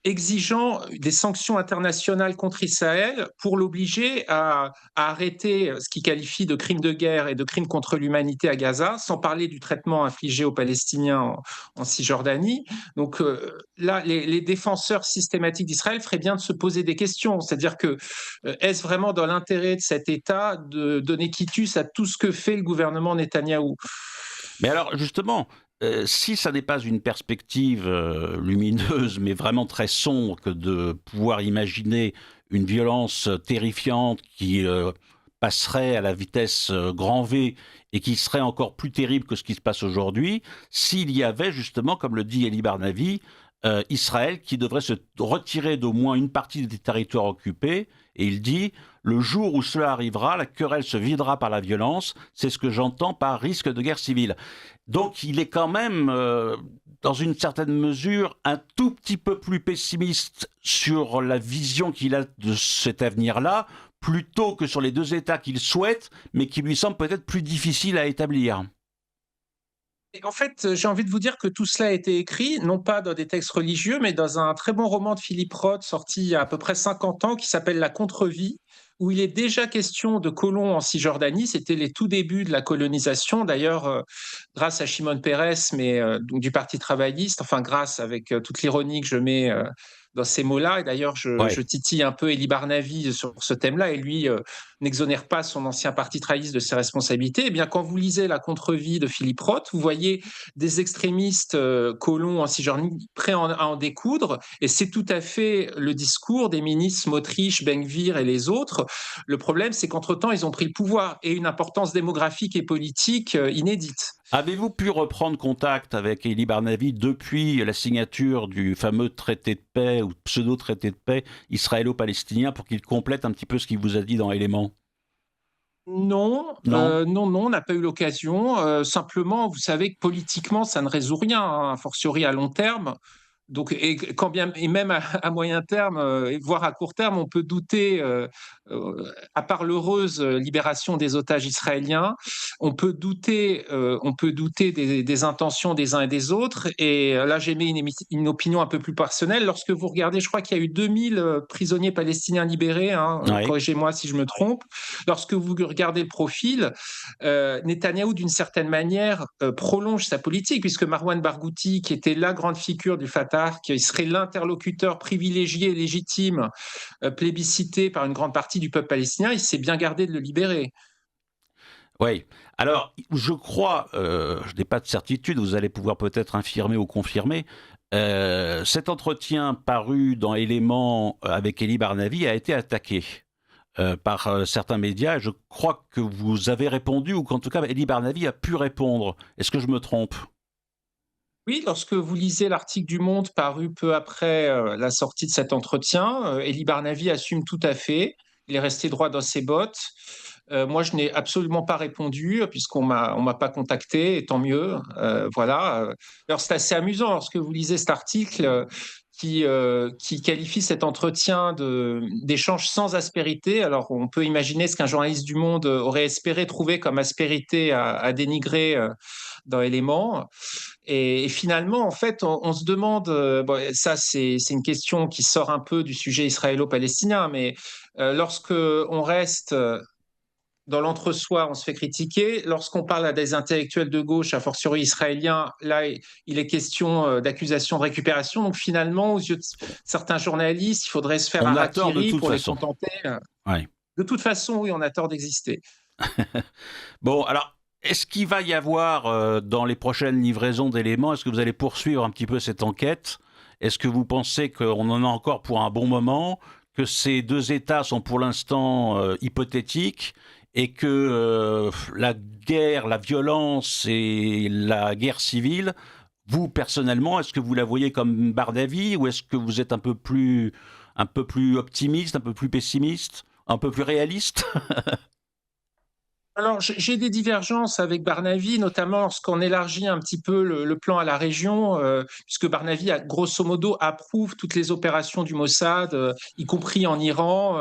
exigeant des sanctions internationales contre Israël pour l'obliger à arrêter ce qu'il qualifie de crimes de guerre et de crimes contre l'humanité à Gaza, sans parler du traitement infligé aux Palestiniens en Cisjordanie. Donc là, les défenseurs systématiques d'Israël feraient bien de se poser des questions. C'est-à-dire que est-ce vraiment dans l'intérêt de cet État de donner quitus à tout ce que fait le gouvernement Netanyahou? Mais alors, justement, si ça n'est pas une perspective lumineuse, mais vraiment très sombre que de pouvoir imaginer une violence terrifiante qui passerait à la vitesse grand V et qui serait encore plus terrible que ce qui se passe aujourd'hui, s'il y avait justement, comme le dit Elie Barnavi, Israël qui devrait se retirer d'au moins une partie des territoires occupés, et il dit « Le jour où cela arrivera, la querelle se videra par la violence, c'est ce que j'entends par risque de guerre civile ». Donc il est quand même, dans une certaine mesure, un tout petit peu plus pessimiste sur la vision qu'il a de cet avenir-là, plutôt que sur les deux États qu'il souhaite, mais qui lui semblent peut-être plus difficiles à établir. Et en fait, j'ai envie de vous dire que tout cela a été écrit, non pas dans des textes religieux, mais dans un très bon roman de Philippe Roth, sorti il y a à peu près 50 ans, qui s'appelle La Contre-vie, où il est déjà question de colons en Cisjordanie. C'était les tout débuts de la colonisation, d'ailleurs, grâce à Shimon Peres, mais donc du Parti travailliste, enfin grâce, avec toute l'ironie que je mets dans ces mots-là. Et d'ailleurs, je titille un peu Elie Barnavi sur ce thème-là, et lui n'exonère pas son ancien parti travailliste de ses responsabilités. Eh bien, quand vous lisez La Contre-vie de Philippe Roth, vous voyez des extrémistes colons en Cisjordanie prêts à en découdre, et c'est tout à fait le discours des ministres Smotrich, Ben-Gvir et les autres. Le problème, c'est qu'entre-temps, ils ont pris le pouvoir et une importance démographique et politique inédite. Avez-vous pu reprendre contact avec Elie Barnavi depuis la signature du fameux traité de paix ou pseudo-traité de paix israélo-palestinien pour qu'il complète un petit peu ce qu'il vous a dit dans Éléments? Non, on n'a pas eu l'occasion. Simplement, vous savez que politiquement, ça ne résout rien, hein, a fortiori à long terme. Donc, et même à moyen terme, voire à court terme, on peut douter, à part l'heureuse libération des otages israéliens, on peut douter des intentions des uns et des autres. Et là, j'émets une opinion un peu plus personnelle. Lorsque vous regardez, je crois qu'il y a eu 2000 prisonniers palestiniens libérés, corrigez-moi si je me trompe. Lorsque vous regardez le profil, Netanyahou, d'une certaine manière, prolonge sa politique, puisque Marwan Barghouti, qui était la grande figure du Fatah, qui serait l'interlocuteur privilégié et légitime, plébiscité par une grande partie du peuple palestinien, il s'est bien gardé de le libérer. Oui. Alors, je crois, je n'ai pas de certitude, vous allez pouvoir peut-être infirmer ou confirmer, cet entretien paru dans Éléments avec Elie Barnavi a été attaqué par certains médias. Je crois que vous avez répondu, ou qu'en tout cas, Elie Barnavi a pu répondre. Est-ce que je me trompe ? Oui, lorsque vous lisez l'article du Monde paru peu après la sortie de cet entretien, Elie Barnavi assume tout à fait. Il est resté droit dans ses bottes. Moi, je n'ai absolument pas répondu on m'a pas contacté, et tant mieux. Voilà. Alors, c'est assez amusant lorsque vous lisez cet article qui qualifie cet entretien d'échange sans aspérité. Alors, on peut imaginer ce qu'un journaliste du Monde aurait espéré trouver comme aspérité à dénigrer dans Éléments. Et finalement, en fait, on se demande, bon, ça c'est une question qui sort un peu du sujet israélo-palestinien, mais lorsque on reste dans l'entre-soi, on se fait critiquer. Lorsqu'on parle à des intellectuels de gauche, a fortiori israéliens, là, il est question d'accusations de récupération. Donc finalement, aux yeux de certains journalistes, il faudrait se faire On un a tort de harakiri toute pour les façon. contenter. Ouais. De toute façon, oui, on a tort d'exister. Bon, alors, est-ce qu'il va y avoir dans les prochaines livraisons d'éléments, est-ce que vous allez poursuivre un petit peu cette enquête? Est-ce que vous pensez qu'on en a encore pour un bon moment, que ces deux États sont pour l'instant hypothétiques et que la guerre, la violence et la guerre civile, vous personnellement, est-ce que vous la voyez comme barre d'avis ou est-ce que vous êtes un peu plus optimiste, un peu plus pessimiste, un peu plus réaliste? Alors, j'ai des divergences avec Barnavi, notamment lorsqu'on élargit un petit peu le plan à la région, puisque Barnavi, grosso modo, approuve toutes les opérations du Mossad, y compris en Iran,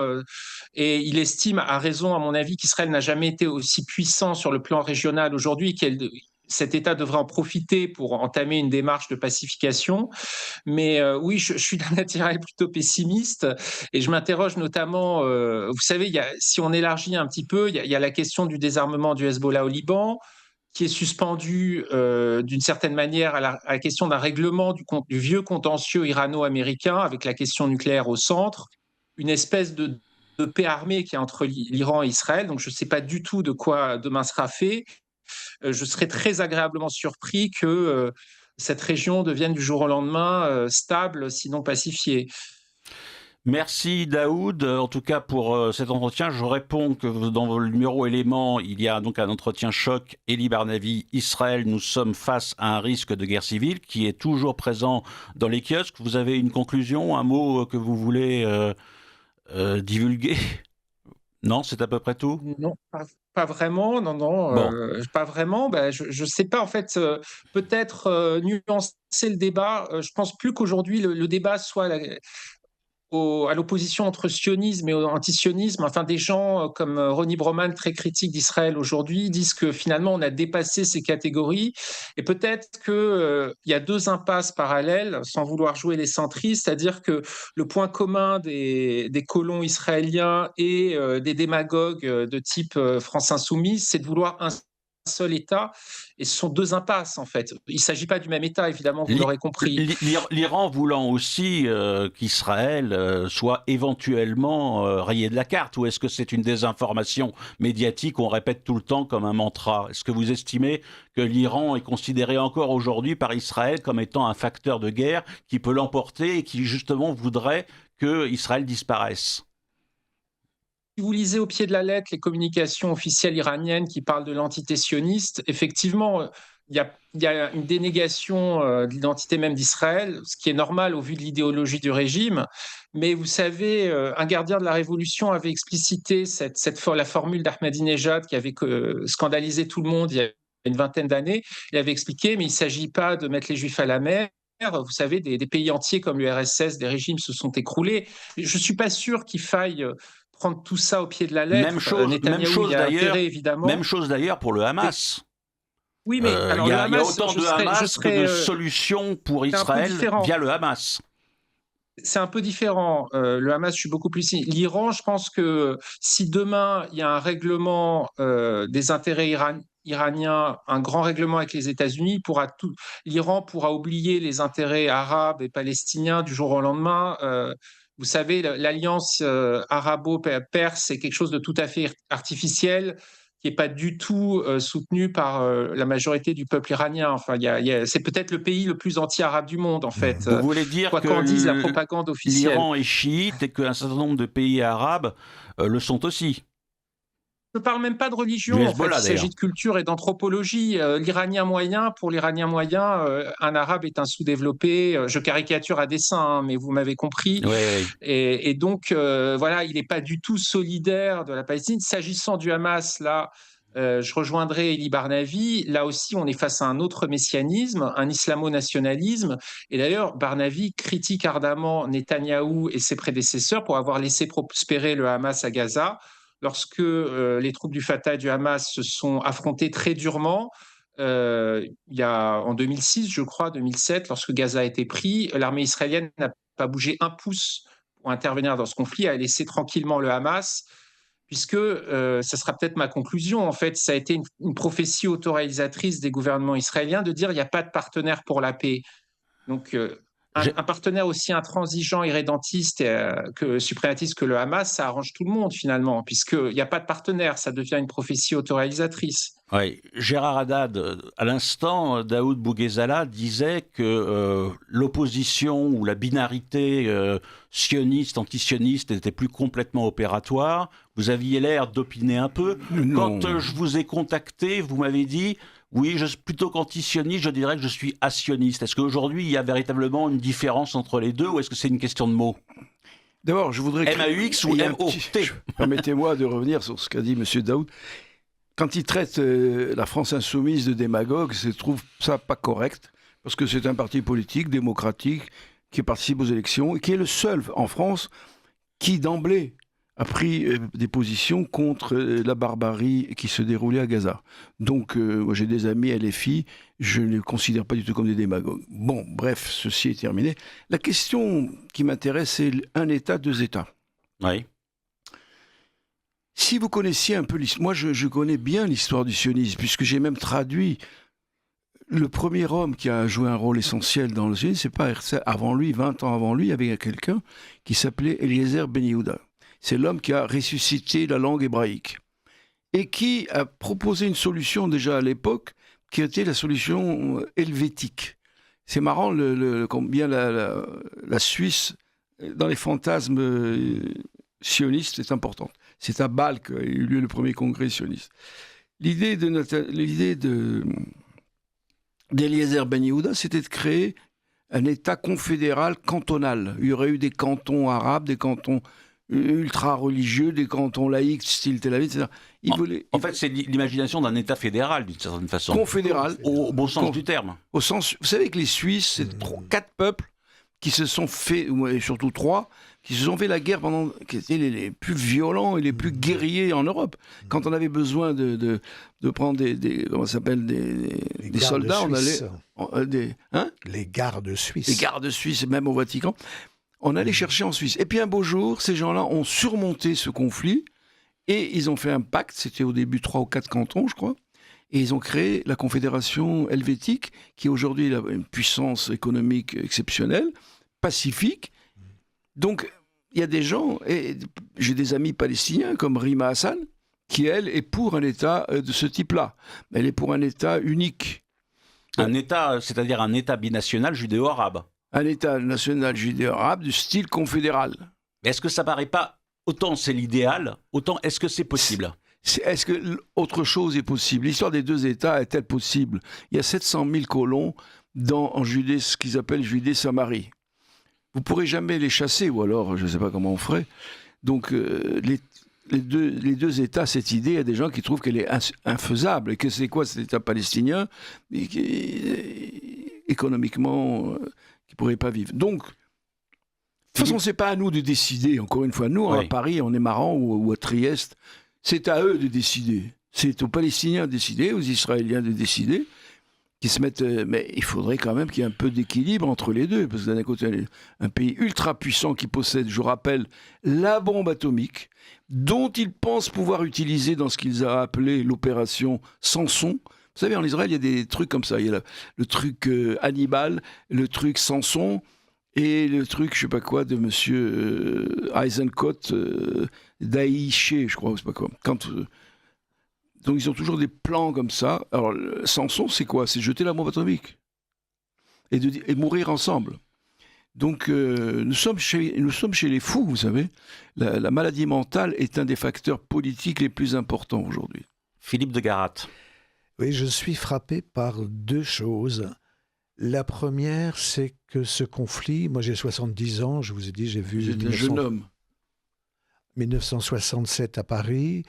et il estime, à raison, à mon avis, qu'Israël n'a jamais été aussi puissant sur le plan régional aujourd'hui, cet État devrait en profiter pour entamer une démarche de pacification. Mais oui, je suis d'un attirail plutôt pessimiste et je m'interroge notamment, vous savez, si on élargit un petit peu, il y a la question du désarmement du Hezbollah au Liban, qui est suspendu d'une certaine manière à la question d'un règlement du vieux contentieux irano-américain avec la question nucléaire au centre, une espèce de paix armée qui est entre l'Iran et Israël. Donc je ne sais pas du tout de quoi demain sera fait. Je serais très agréablement surpris que cette région devienne du jour au lendemain stable, sinon pacifiée. Merci Daoud, en tout cas pour cet entretien. Je réponds que dans le numéro élément, il y a donc un entretien choc. Elie Barnavi, Israël, nous sommes face à un risque de guerre civile qui est toujours présent dans les kiosques. Vous avez une conclusion, un mot que vous voulez divulguer? Non, c'est à peu près tout? Non, pas vraiment, non, non, Bon. pas vraiment. Ben, je ne sais pas, en fait, peut-être nuancer le débat. Je pense plus qu'aujourd'hui, le débat soit à l'opposition entre sionisme et antisionisme. Enfin, des gens comme Ronnie Broman, très critique d'Israël aujourd'hui, disent que finalement on a dépassé ces catégories et peut-être qu'il y a deux impasses parallèles, sans vouloir jouer les centristes, c'est-à-dire que le point commun des colons israéliens et des démagogues de type France Insoumise, c'est de vouloir un seul État, et ce sont deux impasses en fait. Il ne s'agit pas du même État, évidemment, vous l'aurez compris. L'Iran voulant aussi qu'Israël soit éventuellement rayé de la carte, ou est-ce que c'est une désinformation médiatique qu'on répète tout le temps comme un mantra? Est-ce que vous estimez que l'Iran est considéré encore aujourd'hui par Israël comme étant un facteur de guerre qui peut l'emporter et qui justement voudrait que Israël disparaisse? Si vous lisez au pied de la lettre les communications officielles iraniennes qui parlent de l'entité sioniste, effectivement, il y a une dénégation de l'identité même d'Israël, ce qui est normal au vu de l'idéologie du régime. Mais vous savez, un gardien de la Révolution avait explicité la formule d'Ahmadinejad qui avait scandalisé tout le monde il y a une vingtaine d'années. Il avait expliqué, mais il ne s'agit pas de mettre les Juifs à la mer. Vous savez, des pays entiers comme l'URSS, des régimes se sont écroulés. Je ne suis pas sûr qu'il faille prendre tout ça au pied de la lettre. Netanyahou y a intérêt, évidemment. Même chose d'ailleurs pour le Hamas. Oui, mais alors il y le a Hamas, autant de Hamas que de solutions pour Israël via le Hamas. C'est un peu différent. Le Hamas, je suis beaucoup plus... L'Iran, je pense que si demain, il y a un règlement des intérêts iraniens, un grand règlement avec les États-Unis, l'Iran pourra oublier les intérêts arabes et palestiniens du jour au lendemain. Vous savez, l'alliance arabo-perse, c'est quelque chose de tout à fait artificiel, qui n'est pas du tout soutenu par la majorité du peuple iranien. Enfin, c'est peut-être le pays le plus anti-arabe du monde, en fait. Vous voulez dire quoi que qu'en dise la propagande officielle. l'Iran est chiite et qu'un certain nombre de pays arabes le sont aussi? Je ne parle même pas de religion, Du en fait. Hezbollah, Il s'agit d'ailleurs. de culture et d'anthropologie. Pour l'Iranien moyen, un arabe est un sous-développé. Je caricature à dessein, hein, mais vous m'avez compris. Oui, oui. Et donc, voilà, il n'est pas du tout solidaire de la Palestine. S'agissant du Hamas, là, je rejoindrai Elie Barnavi. Là aussi, on est face à un autre messianisme, un islamo-nationalisme. Et d'ailleurs, Barnavi critique ardemment Netanyahou et ses prédécesseurs pour avoir laissé prospérer le Hamas à Gaza. Lorsque les troupes du Fatah et du Hamas se sont affrontées très durement, il y a en 2006, je crois, 2007, lorsque Gaza a été pris, l'armée israélienne n'a pas bougé un pouce pour intervenir dans ce conflit, a laissé tranquillement le Hamas, puisque ça sera peut-être ma conclusion. En fait, ça a été une prophétie autoréalisatrice des gouvernements israéliens de dire il n'y a pas de partenaire pour la paix. Donc, un partenaire aussi intransigeant et rédentiste que suprématiste que le Hamas, ça arrange tout le monde finalement, puisqu'il n'y a pas de partenaire, ça devient une prophétie autoréalisatrice. Oui. Gérard Haddad, à l'instant, Daoud Bouguezala disait que l'opposition ou la binarité sioniste, anti-sioniste n'était plus complètement opératoire. Vous aviez l'air d'opiner un peu. Non. Quand je vous ai contacté, vous m'avez dit... Oui, plutôt qu'anti-sioniste, je dirais que je suis asioniste. Est-ce qu'aujourd'hui, il y a véritablement une différence entre les deux ou est-ce que c'est une question de mots? D'abord, je voudrais... M-A-U-X ou M-O-T? Permettez-moi de revenir sur ce qu'a dit M. Daoud. Quand il traite la France insoumise de démagogue, je trouve ça pas correct, parce que c'est un parti politique, démocratique, qui participe aux élections, et qui est le seul en France qui, d'emblée, a pris des positions contre la barbarie qui se déroulait à Gaza. Donc, moi j'ai des amis LFI, je ne les considère pas du tout comme des démagogues. Bon, bref, ceci est terminé. La question qui m'intéresse, c'est un État, deux États. Oui. Si vous connaissiez un peu l'histoire, moi je connais bien l'histoire du sionisme, puisque j'ai même traduit le premier homme qui a joué un rôle essentiel dans le sionisme, c'est pas Herzl. Avant lui, 20 ans avant lui, il y avait quelqu'un qui s'appelait Eliezer Ben Yehuda. C'est l'homme qui a ressuscité la langue hébraïque et qui a proposé une solution déjà à l'époque qui était la solution helvétique. C'est marrant combien la Suisse, dans les fantasmes sionistes, est importante. C'est à Bâle qu'a eu lieu le premier congrès sioniste. L'idée d'Eliezer Ben Yehuda, c'était de créer un État confédéral cantonal. Il y aurait eu des cantons arabes, des cantons ultra-religieux, des cantons laïcs, style Tel Aviv, etc. En fait, c'est l'imagination d'un État fédéral, d'une certaine façon. Confédéral. Au bon sens du terme. Au sens, vous savez que les Suisses, c'est 4 peuples qui se sont fait, et surtout 3, qui se sont fait la guerre qui étaient les plus violents et les plus guerriers en Europe. Quand on avait besoin de prendre comment ça s'appelle, des soldats, on allait... Les gardes suisses. Les gardes suisses, même au Vatican. On allait chercher en Suisse. Et puis un beau jour, ces gens-là ont surmonté ce conflit et ils ont fait un pacte, c'était au début 3 ou 4 cantons, je crois, et ils ont créé la Confédération helvétique, qui aujourd'hui a une puissance économique exceptionnelle, pacifique. Donc, il y a des gens, et j'ai des amis palestiniens comme Rima Hassan, qui, elle, est pour un État de ce type-là. Elle est pour un État unique. Un État, c'est-à-dire un État binational judéo-arabe. Un État national judéo-arabe du style confédéral. Est-ce que ça paraît pas, autant c'est l'idéal, autant est-ce que c'est possible? Est-ce que autre chose est possible? L'histoire des deux États est-elle possible? Il y a 700 000 colons en Judée, ce qu'ils appellent Judée-Samarie. Vous ne pourrez jamais les chasser, ou alors, je ne sais pas comment on ferait. Donc, les deux États, cette idée, il y a des gens qui trouvent qu'elle est infaisable. Et que c'est quoi cet État palestinien économiquement, qui ne pourrait pas vivre. Donc, de toute façon, ce n'est pas à nous de décider, encore une fois. Nous, à Paris, on est marrant, ou à Trieste, c'est à eux de décider. C'est aux Palestiniens de décider, aux Israéliens de décider, qui se mettent... mais il faudrait quand même qu'il y ait un peu d'équilibre entre les deux, parce que d'un côté, un pays ultra puissant qui possède, je rappelle, la bombe atomique, dont ils pensent pouvoir utiliser dans ce qu'ils ont appelé l'opération Samson. Vous savez, en Israël, il y a des trucs comme ça. Il y a le truc Hannibal, le truc Samson, et le truc, je sais pas quoi, de monsieur Eisenkot, Daïché, je crois, ou je sais pas quoi. Donc ils ont toujours des plans comme ça. Alors, Samson, c'est quoi? C'est jeter la bombe atomique et mourir ensemble. Donc nous sommes chez les fous, vous savez. La maladie mentale est un des facteurs politiques les plus importants aujourd'hui. Philippe de Garat. Oui, je suis frappé par deux choses. La première, c'est que ce conflit, moi j'ai 70 ans, je vous ai dit, j'ai vu... J'étais un jeune homme. 1967 à Paris,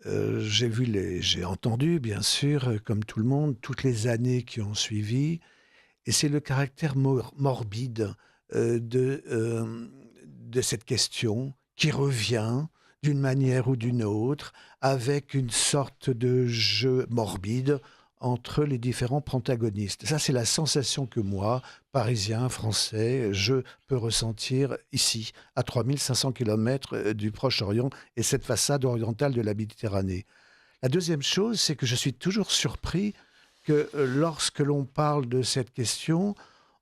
j'ai entendu, bien sûr, comme tout le monde, toutes les années qui ont suivi, et c'est le caractère morbide de cette question qui revient d'une manière ou d'une autre, avec une sorte de jeu morbide entre les différents protagonistes. Ça, c'est la sensation que moi, Parisien, Français, je peux ressentir ici, à 3500 km du Proche-Orient et cette façade orientale de la Méditerranée. La deuxième chose, c'est que je suis toujours surpris que lorsque l'on parle de cette question,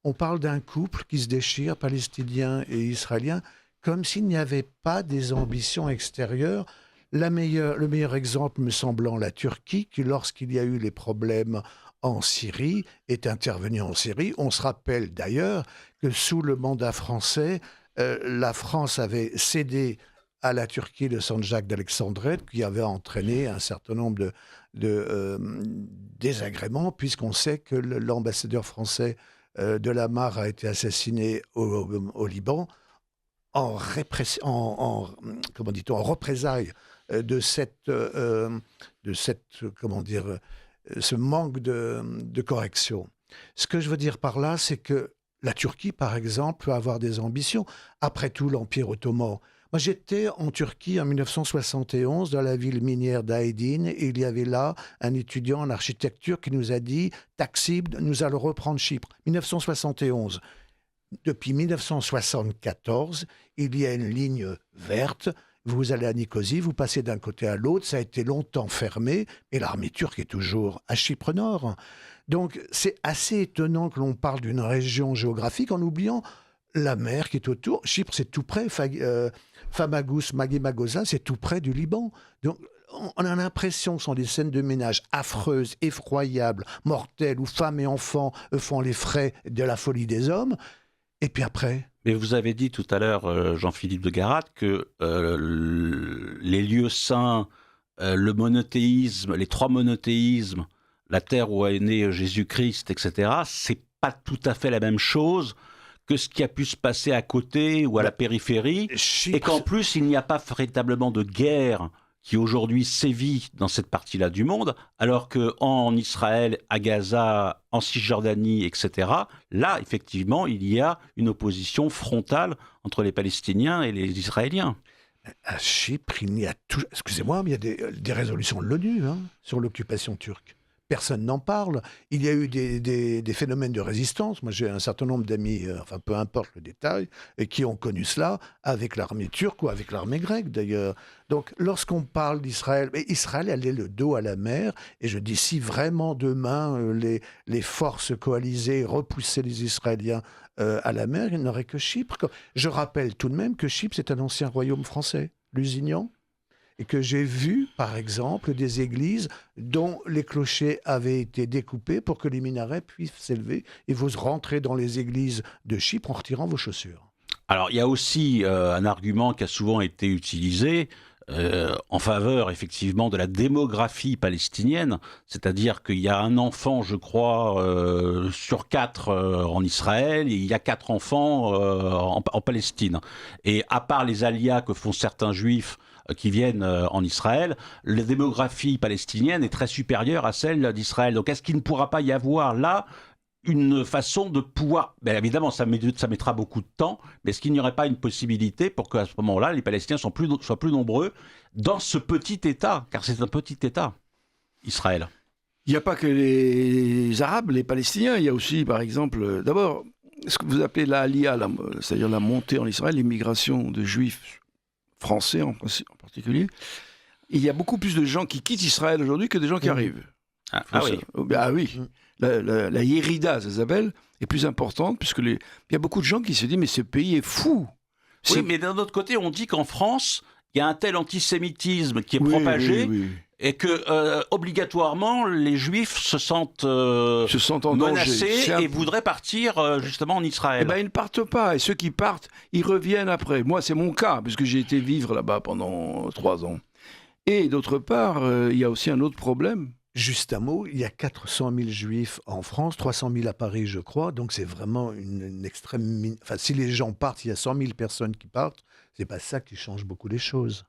on parle d'un couple qui se déchire, palestinien et israélien, comme s'il n'y avait pas des ambitions extérieures. Le meilleur exemple me semblant la Turquie, qui lorsqu'il y a eu les problèmes en Syrie, est intervenue en Syrie. On se rappelle d'ailleurs que sous le mandat français, la France avait cédé à la Turquie le Sancak d'Alexandrette, qui avait entraîné un certain nombre de désagréments, puisqu'on sait que l'ambassadeur français de la Mare a été assassiné au Liban en représailles de ce manque de correction. Ce que je veux dire par là, c'est que la Turquie, par exemple, peut avoir des ambitions. Après tout, l'Empire ottoman. Moi, j'étais en Turquie en 1971, dans la ville minière d'Aydin, et il y avait là un étudiant en architecture qui nous a dit « Taksim, nous allons reprendre Chypre ». 1971. Depuis 1974, il y a une ligne verte. Vous allez à Nicosie, vous passez d'un côté à l'autre. Ça a été longtemps fermé, et l'armée turque est toujours à Chypre Nord. Donc, c'est assez étonnant que l'on parle d'une région géographique en oubliant la mer qui est autour. Chypre, c'est tout près. Famagus, Maghimagosa, c'est tout près du Liban. Donc, on a l'impression que ce sont des scènes de ménage affreuses, effroyables, mortelles, où femmes et enfants font les frais de la folie des hommes. Et puis après... Mais vous avez dit tout à l'heure, Jean-Philippe de Garat, que les lieux saints, le monothéisme, les trois monothéismes, la terre où est né Jésus-Christ, etc., c'est pas tout à fait la même chose que ce qui a pu se passer à côté ou à la périphérie, et qu'en plus, il n'y a pas véritablement de guerre qui aujourd'hui sévit dans cette partie-là du monde, alors qu'en Israël, à Gaza, en Cisjordanie, etc., là, effectivement, il y a une opposition frontale entre les Palestiniens et les Israéliens. À Chypre, il y a excusez-moi, mais il y a des résolutions de l'ONU sur l'occupation turque. Personne n'en parle. Il y a eu des phénomènes de résistance. Moi, j'ai un certain nombre d'amis, peu importe le détail, et qui ont connu cela avec l'armée turque ou avec l'armée grecque, d'ailleurs. Donc, lorsqu'on parle d'Israël, mais Israël, elle est le dos à la mer. Et je dis, si vraiment demain, les forces coalisées repoussaient les Israéliens à la mer, il n'aurait que Chypre. Je rappelle tout de même que Chypre, c'est un ancien royaume français, Lusignan. Et que j'ai vu, par exemple, des églises dont les clochers avaient été découpés pour que les minarets puissent s'élever. Et vous rentrez dans les églises de Chypre en retirant vos chaussures. Alors, il y a aussi un argument qui a souvent été utilisé en faveur, effectivement, de la démographie palestinienne. C'est-à-dire qu'il y a un enfant, je crois, sur 4 en Israël, et il y a 4 enfants en Palestine. Et à part les alias que font certains juifs qui viennent en Israël, la démographie palestinienne est très supérieure à celle d'Israël. Donc est-ce qu'il ne pourra pas y avoir là une façon de pouvoir... Bien évidemment, ça mettra beaucoup de temps, mais est-ce qu'il n'y aurait pas une possibilité pour qu'à ce moment-là, les Palestiniens soient plus nombreux dans ce petit État, car c'est un petit État, Israël. Il n'y a pas que les Arabes, les Palestiniens, il y a aussi, par exemple, d'abord, ce que vous appelez la Aliyah, c'est-à-dire la montée en Israël, l'immigration de Juifs français en particulier, il y a beaucoup plus de gens qui quittent Israël aujourd'hui que des gens qui arrivent. Oui. Ah oui. La Yérida, ça s'appelle, est plus importante, puisque il y a beaucoup de gens qui se disent « mais ce pays est fou ». Oui, mais d'un autre côté, on dit qu'en France, il y a un tel antisémitisme qui est propagé Et que, obligatoirement, les Juifs se sentent en menacés danger. et voudraient partir justement en Israël. Eh ben, ils ne partent pas. Et ceux qui partent, ils reviennent après. Moi, c'est mon cas, puisque j'ai été vivre là-bas pendant 3 ans. Et d'autre part, il y a aussi un autre problème. Juste un mot, il y a 400 000 juifs en France, 300 000 à Paris, je crois. Donc c'est vraiment une extrême... Enfin, si les gens partent, il y a 100 000 personnes qui partent. C'est pas ça qui change beaucoup les choses.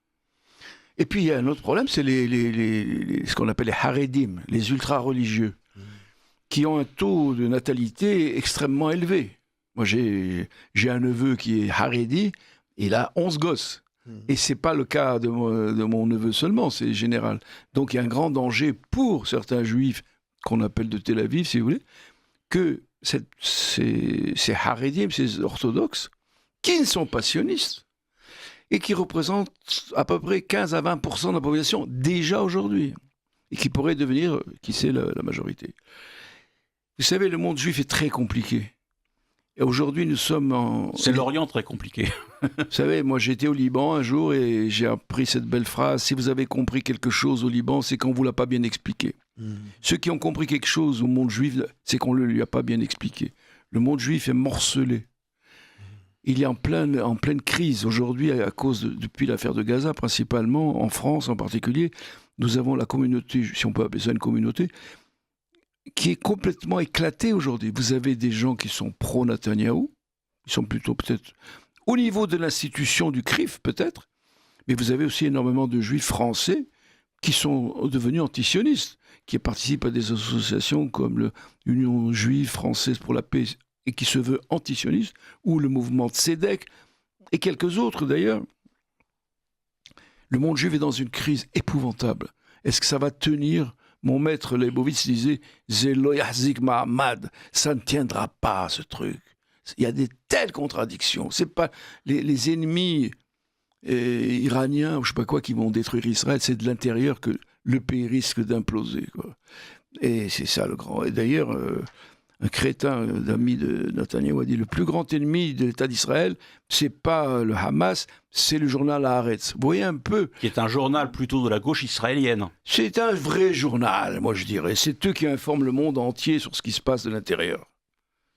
Et puis, il y a un autre problème, c'est ce qu'on appelle les haredim, les ultra-religieux, qui ont un taux de natalité extrêmement élevé. Moi, j'ai un neveu qui est haredi, il a 11 gosses. Et ce n'est pas le cas de mon neveu seulement, c'est général. Donc, il y a un grand danger pour certains juifs, qu'on appelle de Tel Aviv, si vous voulez, que ces haredim, ces orthodoxes, qui ne sont pas sionistes, et qui représentent à peu près 15 à 20% de la population déjà aujourd'hui, et qui pourraient devenir, qui sait, la majorité. Vous savez, le monde juif est très compliqué. Et aujourd'hui, nous sommes C'est l'Orient très compliqué. Vous savez, moi j'étais au Liban un jour et j'ai appris cette belle phrase, si vous avez compris quelque chose au Liban, c'est qu'on ne vous l'a pas bien expliqué. Ceux qui ont compris quelque chose au monde juif, c'est qu'on ne le lui a pas bien expliqué. Le monde juif est morcelé. Il est en pleine crise aujourd'hui depuis l'affaire de Gaza, principalement, en France en particulier. Nous avons la communauté, si on peut appeler ça une communauté, qui est complètement éclatée aujourd'hui. Vous avez des gens qui sont pro-Netanyahou, ils sont plutôt peut-être au niveau de l'institution du CRIF, peut-être, mais vous avez aussi énormément de juifs français qui sont devenus antisionistes, qui participent à des associations comme l'Union juive française pour la paix, et qui se veut antisioniste, ou le mouvement Tzedek, et quelques autres d'ailleurs. Le monde juif est dans une crise épouvantable. Est-ce que ça va tenir ? Mon maître Leibovitz disait « Zelo yahzik ma'amad » ça ne tiendra pas, ce truc. Il y a des telles contradictions. C'est pas les ennemis iraniens, ou je sais pas quoi, qui vont détruire Israël, c'est de l'intérieur que le pays risque d'imploser, quoi. Et c'est ça le grand... Et d'ailleurs... un crétin d'ami de Netanyahou a dit le plus grand ennemi de l'État d'Israël, c'est pas le Hamas, c'est le journal Haaretz. Vous voyez un peu. Qui est un journal plutôt de la gauche israélienne. C'est un vrai journal, moi je dirais. C'est eux qui informent le monde entier sur ce qui se passe de l'intérieur.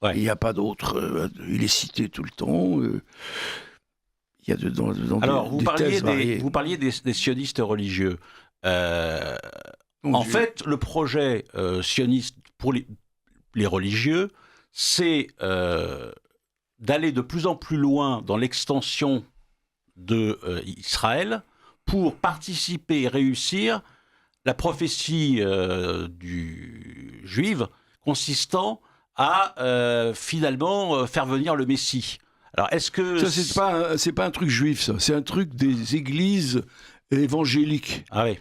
Ouais. Il n'y a pas d'autre. Il est cité tout le temps. Il y a Alors, des thèses variées. vous parliez des sionistes religieux. Mon En Dieu. fait, le projet sioniste pour les religieux, c'est d'aller de plus en plus loin dans l'extension d'Israël pour participer et réussir la prophétie juive consistant à finalement faire venir le Messie. Alors, est-ce que... Ça, c'est pas un truc juif, ça. C'est un truc des églises évangéliques. Ah oui.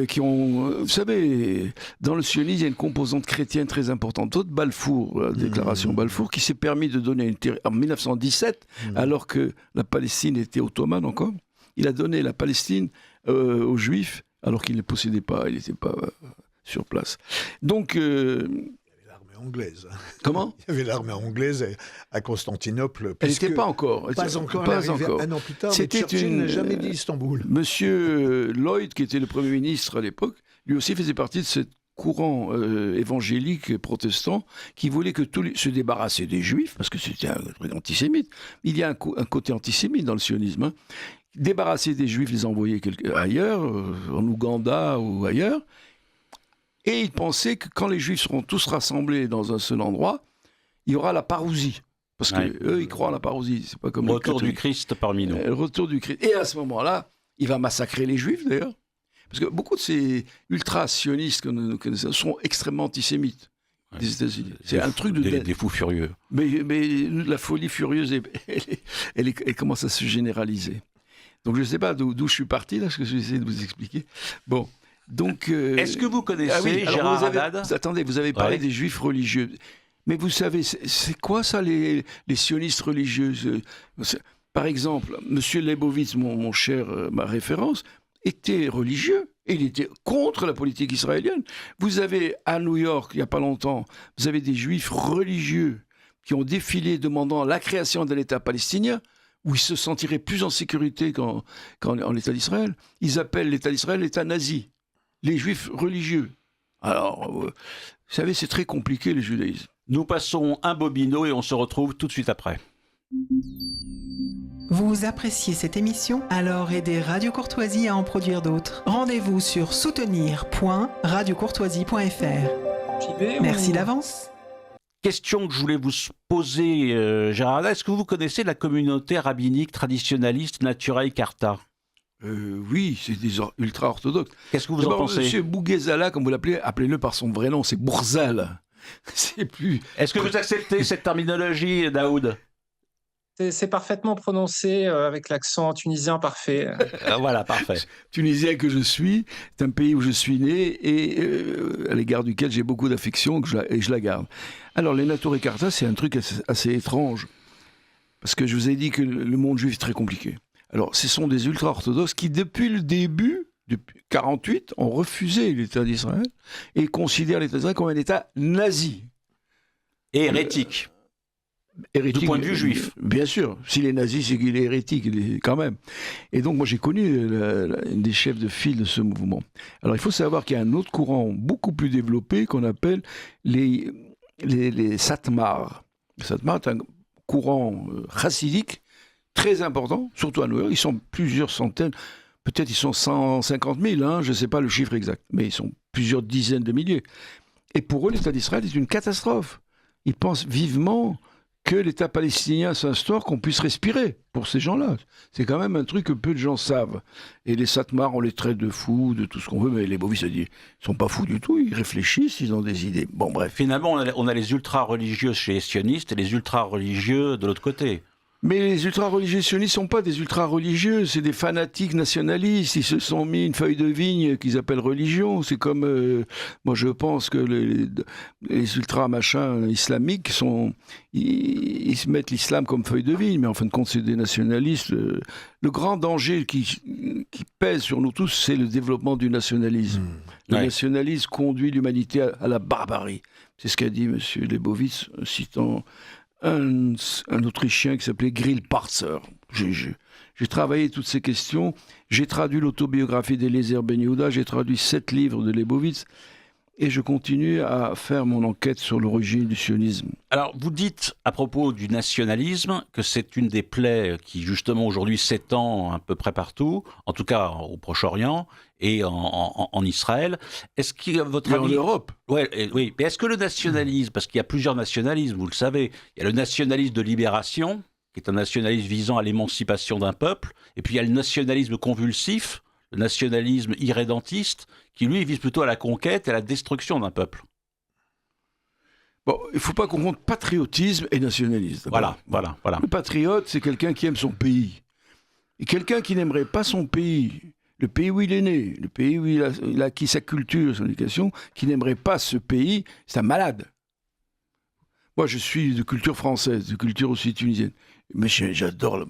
Qui ont, vous savez, dans le sionisme, il y a une composante chrétienne très importante. D'autres Balfour, la déclaration Balfour, qui s'est permis de donner en 1917, alors que la Palestine était ottomane encore, il a donné la Palestine aux Juifs, alors qu'il ne possédait pas, il n'était pas sur place. Donc... Anglaise. Comment ? Il y avait l'armée anglaise à Constantinople. Elle n'était pas encore. Pas encore. Pas encore. Un an plus tard, C'était mais Churchill n'a jamais dit Istanbul. Monsieur Lloyd, qui était le Premier ministre à l'époque, lui aussi faisait partie de ce courant évangélique protestant qui voulait que se débarrasser des Juifs, parce que c'était un truc antisémite. Il y a un côté antisémite dans le sionisme. Hein. Débarrasser des Juifs, les envoyer ailleurs, en Ouganda ou ailleurs. Et il pensait que quand les Juifs seront tous rassemblés dans un seul endroit, il y aura la parousie. Parce qu'eux, ils croient à la parousie. C'est pas comme le retour du Christ parmi nous. Le retour du Christ. Et à ce moment-là, il va massacrer les Juifs, d'ailleurs. Parce que beaucoup de ces ultra-sionistes que nous connaissons sont extrêmement antisémites des États-Unis. C'est un truc de... Des fous furieux. Mais la folie furieuse, elle commence à se généraliser. Donc je ne sais pas d'où je suis parti, là, ce que j'essaie de vous expliquer. Bon... Donc, est-ce que vous connaissez Gérard Haddad ? Attendez, vous avez parlé des juifs religieux. Mais vous savez, c'est quoi ça, les sionistes religieux ? Par exemple, M. Leibovitz, mon cher, ma référence, était religieux. Et il était contre la politique israélienne. Vous avez, à New York, il n'y a pas longtemps, vous avez des juifs religieux qui ont défilé demandant la création d'un État palestinien. où ils se sentiraient plus en sécurité qu'en l'État d'Israël, ils appellent l'État d'Israël l'État nazi, les juifs religieux. Alors, vous savez, c'est très compliqué le judaïsme. Nous passons un bobino et on se retrouve tout de suite après. Vous appréciez cette émission? Alors aidez Radio Courtoisie à en produire d'autres. Rendez-vous sur soutenir.radiocourtoisie.fr. Merci d'avance. Question que je voulais vous poser, Gérard. Est-ce que vous connaissez la communauté rabbinique traditionnaliste Naturel Karta? Oui, c'est des ultra-orthodoxes. Qu'est-ce que vous en pensez? Monsieur Bouguezala, comme vous l'appelez, appelez-le par son vrai nom, c'est Bourzal. C'est plus... Est-ce que vous acceptez cette terminologie, Daoud? C'est parfaitement prononcé avec l'accent tunisien parfait. Voilà, parfait. Tunisien que je suis, c'est un pays où je suis né et à l'égard duquel j'ai beaucoup d'affection et je la garde. Alors, les Naturel Karta, c'est un truc assez étrange. Parce que je vous ai dit que le monde juif est très compliqué. Alors, ce sont des ultra-orthodoxes qui, depuis le début, depuis 1948, ont refusé l'État d'Israël et considèrent l'État d'Israël comme un État nazi. Et hérétique. Hérétique, du point de vue juif. Bien sûr. S'il est nazi, c'est qu'il est hérétique, quand même. Et donc, moi, j'ai connu une des chefs de file de ce mouvement. Alors, il faut savoir qu'il y a un autre courant beaucoup plus développé qu'on appelle les Satmar. Les Satmar est un courant chassidique très important, surtout à New York. Ils sont plusieurs centaines, peut-être ils sont 150 000, hein, je ne sais pas le chiffre exact, mais ils sont plusieurs dizaines de milliers. Et pour eux, l'État d'Israël est une catastrophe. Ils pensent vivement que l'État palestinien s'instaure, qu'on puisse respirer pour ces gens-là. C'est quand même un truc que peu de gens savent. Et les Satmar, on les traite de fous, de tout ce qu'on veut, mais les Bovis, ils ne sont pas fous du tout, ils réfléchissent, ils ont des idées. Bon, bref. Finalement, on a les ultra-religieux chez les sionistes et les ultra-religieux de l'autre côté. Mais les ultra-religieux sionistes ne sont pas des ultra-religieux, c'est des fanatiques nationalistes. Ils se sont mis une feuille de vigne qu'ils appellent religion. C'est comme, moi je pense que les ultra-machins islamiques, ils se mettent l'islam comme feuille de vigne, mais en fin de compte c'est des nationalistes. Le grand danger qui pèse sur nous tous, c'est le développement du nationalisme. Le nationalisme conduit l'humanité à la barbarie. C'est ce qu'a dit M. Leibowitz, citant un Autrichien qui s'appelait Grillparzer. J'ai travaillé toutes ces questions. J'ai traduit l'autobiographie d'Eliezer Ben Yehuda. J'ai traduit 7 livres de Leibowitz. Et je continue à faire mon enquête sur l'origine du sionisme. Alors, vous dites à propos du nationalisme que c'est une des plaies qui, justement, aujourd'hui s'étend à peu près partout, en tout cas au Proche-Orient et en Israël. Est-ce qu'il y a votre avis... en Europe. Ouais, oui, mais est-ce que le nationalisme, parce qu'il y a plusieurs nationalismes, vous le savez, il y a le nationalisme de libération, qui est un nationalisme visant à l'émancipation d'un peuple, et puis il y a le nationalisme convulsif, le nationalisme irrédentiste, qui lui vise plutôt à la conquête et à la destruction d'un peuple. Bon, il ne faut pas confondre patriotisme et nationalisme. Voilà. Le patriote, c'est quelqu'un qui aime son pays. Et quelqu'un qui n'aimerait pas son pays, le pays où il est né, le pays où il a acquis sa culture, son éducation, qui n'aimerait pas ce pays, c'est un malade. Moi, je suis de culture française, de culture aussi tunisienne. Mais j'adore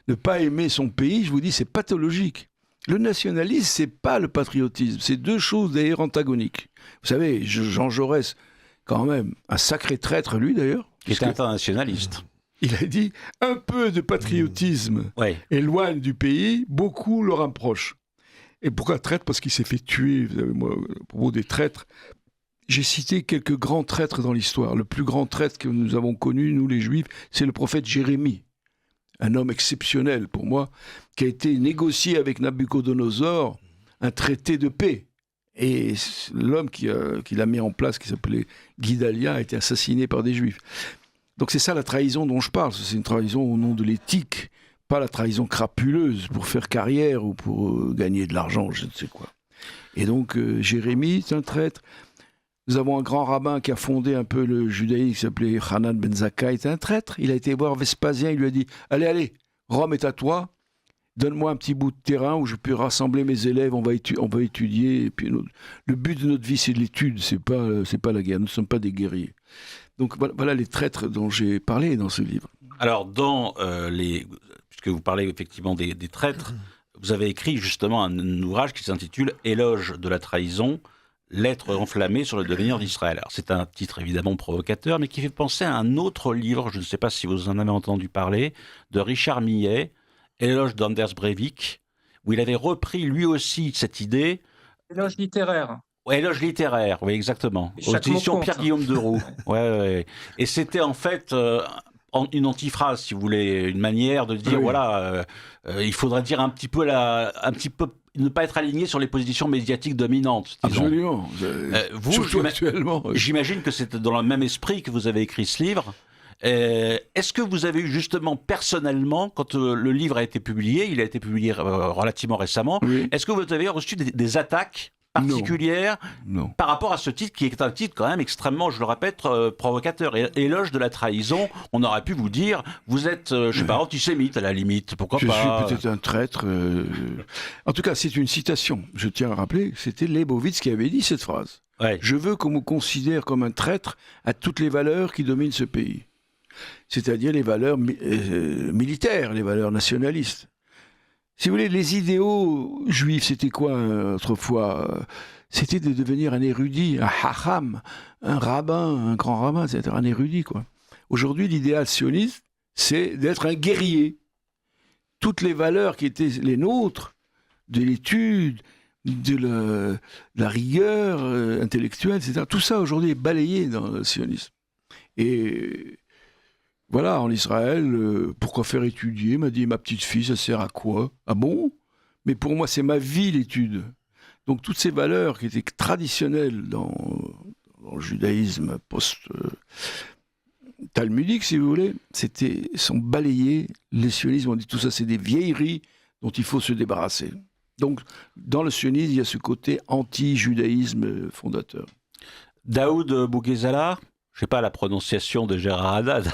ne pas aimer son pays, je vous dis, c'est pathologique. Le nationalisme, c'est pas le patriotisme. C'est deux choses d'ailleurs antagoniques. Vous savez, Jean Jaurès, quand même, un sacré traître, lui d'ailleurs. Il était internationaliste. Il a dit, un peu de patriotisme éloigne du pays, beaucoup le rapproche. Et pourquoi traître? Parce qu'il s'est fait tuer. Vous savez, moi, à propos des traîtres, j'ai cité quelques grands traîtres dans l'histoire. Le plus grand traître que nous avons connu, nous les Juifs, c'est le prophète Jérémie. Un homme exceptionnel pour moi, qui a été négocié avec Nabucodonosor un traité de paix. Et l'homme qui l'a mis en place, qui s'appelait Guidalia, a été assassiné par des Juifs. Donc c'est ça la trahison dont je parle. C'est une trahison au nom de l'éthique, pas la trahison crapuleuse pour faire carrière ou pour gagner de l'argent, je ne sais quoi. Et donc Jérémie, c'est un traître. Nous avons un grand rabbin qui a fondé un peu le judaïsme, qui s'appelait Hanan ben Zakkai, était un traître. Il a été voir Vespasien, il lui a dit « Allez, Rome est à toi, donne-moi un petit bout de terrain où je peux rassembler mes élèves, on va étudier. » Et puis, le but de notre vie, c'est l'étude, c'est pas la guerre, nous ne sommes pas des guerriers. Donc voilà les traîtres dont j'ai parlé dans ce livre. Alors, puisque vous parlez effectivement des traîtres, vous avez écrit justement un ouvrage qui s'intitule « Éloge de la trahison ». Lettres enflammées sur le devenir d'Israël. Alors, c'est un titre évidemment provocateur, mais qui fait penser à un autre livre, je ne sais pas si vous en avez entendu parler, de Richard Millet, Éloge d'Anders Breivik, où il avait repris lui aussi cette idée. Éloge littéraire. Ouais, éloge littéraire, oui, exactement. Et Aux chaque éditions mot compte. Pierre-Guillaume Deroux. Ouais. Et c'était en fait une antiphrase, si vous voulez, une manière de dire, Oui. voilà, il faudrait dire un petit peu, ne pas être aligné sur les positions médiatiques dominantes, disons. Absolument. Vous, Surtout actuellement. J'imagine que c'est dans le même esprit que vous avez écrit ce livre. Est-ce que vous avez eu justement personnellement, quand le livre a été publié, il a été publié relativement récemment, Oui. est-ce que vous avez reçu des attaques particulières Non. par rapport à ce titre qui est un titre quand même extrêmement, je le répète, provocateur. Éloge de la trahison, on aurait pu vous dire, vous êtes, je sais pas, antisémite à la limite, pourquoi Je pas. suis peut-être un traître. En tout cas, c'est une citation. Je tiens à rappeler que c'était Leibowitz qui avait dit cette phrase. Ouais. Je veux qu'on me considère comme un traître à toutes les valeurs qui dominent ce pays. C'est-à-dire les valeurs militaires, les valeurs nationalistes. Si vous voulez, les idéaux juifs, c'était quoi autrefois C'était de devenir un érudit, un hacham, un rabbin, un grand rabbin, c'est-à-dire un érudit, quoi. Aujourd'hui, l'idéal sioniste, c'est d'être un guerrier. Toutes les valeurs qui étaient les nôtres, de l'étude, de la rigueur intellectuelle, etc., tout ça aujourd'hui est balayé dans le sionisme. Et voilà, en Israël, pourquoi faire étudier, m'a dit ma petite fille, ça sert à quoi? Ah bon? Mais pour moi, c'est ma vie, l'étude. Donc toutes ces valeurs qui étaient traditionnelles dans le judaïsme post-talmudique, si vous voulez, sont balayées. Les sionistes ont dit tout ça, c'est des vieilleries dont il faut se débarrasser. Donc dans le sionisme, il y a ce côté anti-judaïsme fondateur. Daoud Bouguezala, je ne sais pas la prononciation de Gérard Haddad.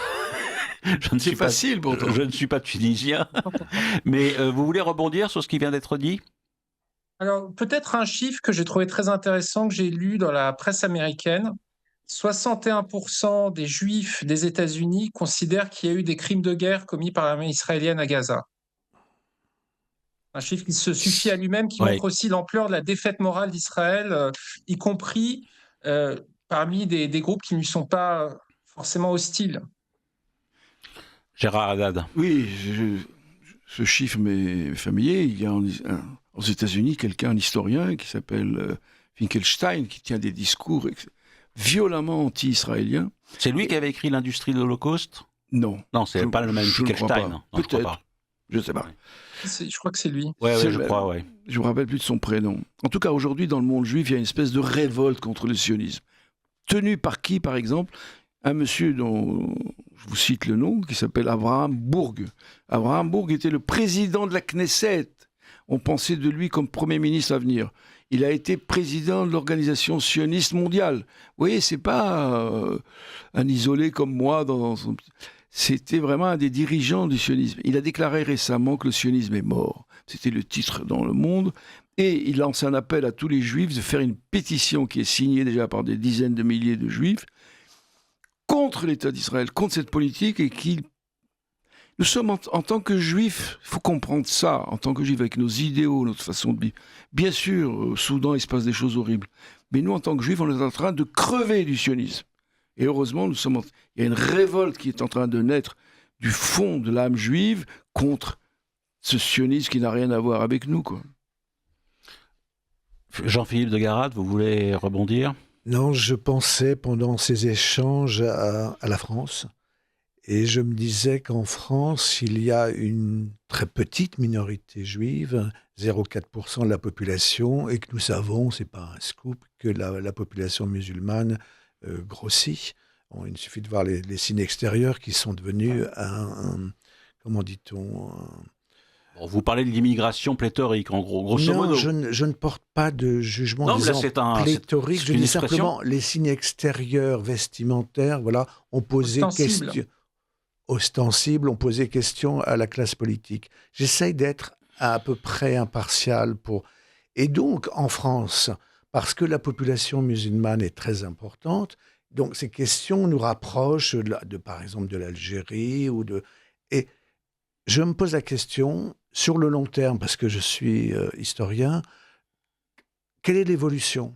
C'est facile pourtant. Je ne suis pas tunisien. Mais vous voulez rebondir sur ce qui vient d'être dit? Alors, peut-être un chiffre que j'ai trouvé très intéressant, que j'ai lu dans la presse américaine. 61% des Juifs des États-Unis considèrent qu'il y a eu des crimes de guerre commis par l'armée israélienne à Gaza. Un chiffre qui se suffit à lui-même, qui montre aussi l'ampleur de la défaite morale d'Israël, y compris parmi des groupes qui ne lui sont pas forcément hostiles. Gérard Haddad. Oui, ce chiffre m'est familier. Il y a aux États-Unis un historien qui s'appelle Finkelstein, qui tient des discours violemment anti-israéliens. C'est lui qui avait écrit L'industrie de l'Holocauste? Non. Non, c'est pas le même Finkelstein. Peut-être. Je ne sais pas. Je crois que c'est lui. Oui, je crois, oui. Je ne me rappelle plus de son prénom. En tout cas, aujourd'hui, dans le monde juif, il y a une espèce de révolte contre le sionisme. Tenue par qui, par exemple? Un monsieur dont je vous cite le nom, qui s'appelle Abraham Burg. Abraham Burg était le président de la Knesset. On pensait de lui comme Premier ministre à venir. Il a été président de l'organisation sioniste mondiale. Vous voyez, c'est pas un isolé comme moi. C'était vraiment un des dirigeants du sionisme. Il a déclaré récemment que le sionisme est mort. C'était le titre dans Le Monde. Et il lance un appel à tous les juifs de faire une pétition qui est signée déjà par des dizaines de milliers de juifs contre l'État d'Israël, contre cette politique, et qui... Nous sommes en tant que juifs, il faut comprendre ça, en tant que juifs, avec nos idéaux, notre façon de vivre. Bien sûr, au Soudan, il se passe des choses horribles. Mais nous, en tant que juifs, on est en train de crever du sionisme. Et heureusement, il y a une révolte qui est en train de naître du fond de l'âme juive contre ce sionisme qui n'a rien à voir avec nous, quoi. Jean-Philippe de Garade, vous voulez rebondir? Non, je pensais pendant ces échanges à la France, et je me disais qu'en France, il y a une très petite minorité juive, 0,4% de la population, et que nous savons, c'est pas un scoop, que la population musulmane grossit. Bon, il suffit de voir les signes extérieurs qui sont devenus comment dit-on, vous parlez de l'immigration pléthorique, en gros, grosso modo. Non, je ne porte pas de jugement pléthorique. Je dis simplement les signes extérieurs vestimentaires, voilà, ont posé question. Ostensible, ont posé question à la classe politique. J'essaye d'être à peu près impartial Et donc, en France, parce que la population musulmane est très importante, donc ces questions nous rapprochent par exemple de l'Algérie Et je me pose la question, sur le long terme, parce que je suis historien, quelle est l'évolution ?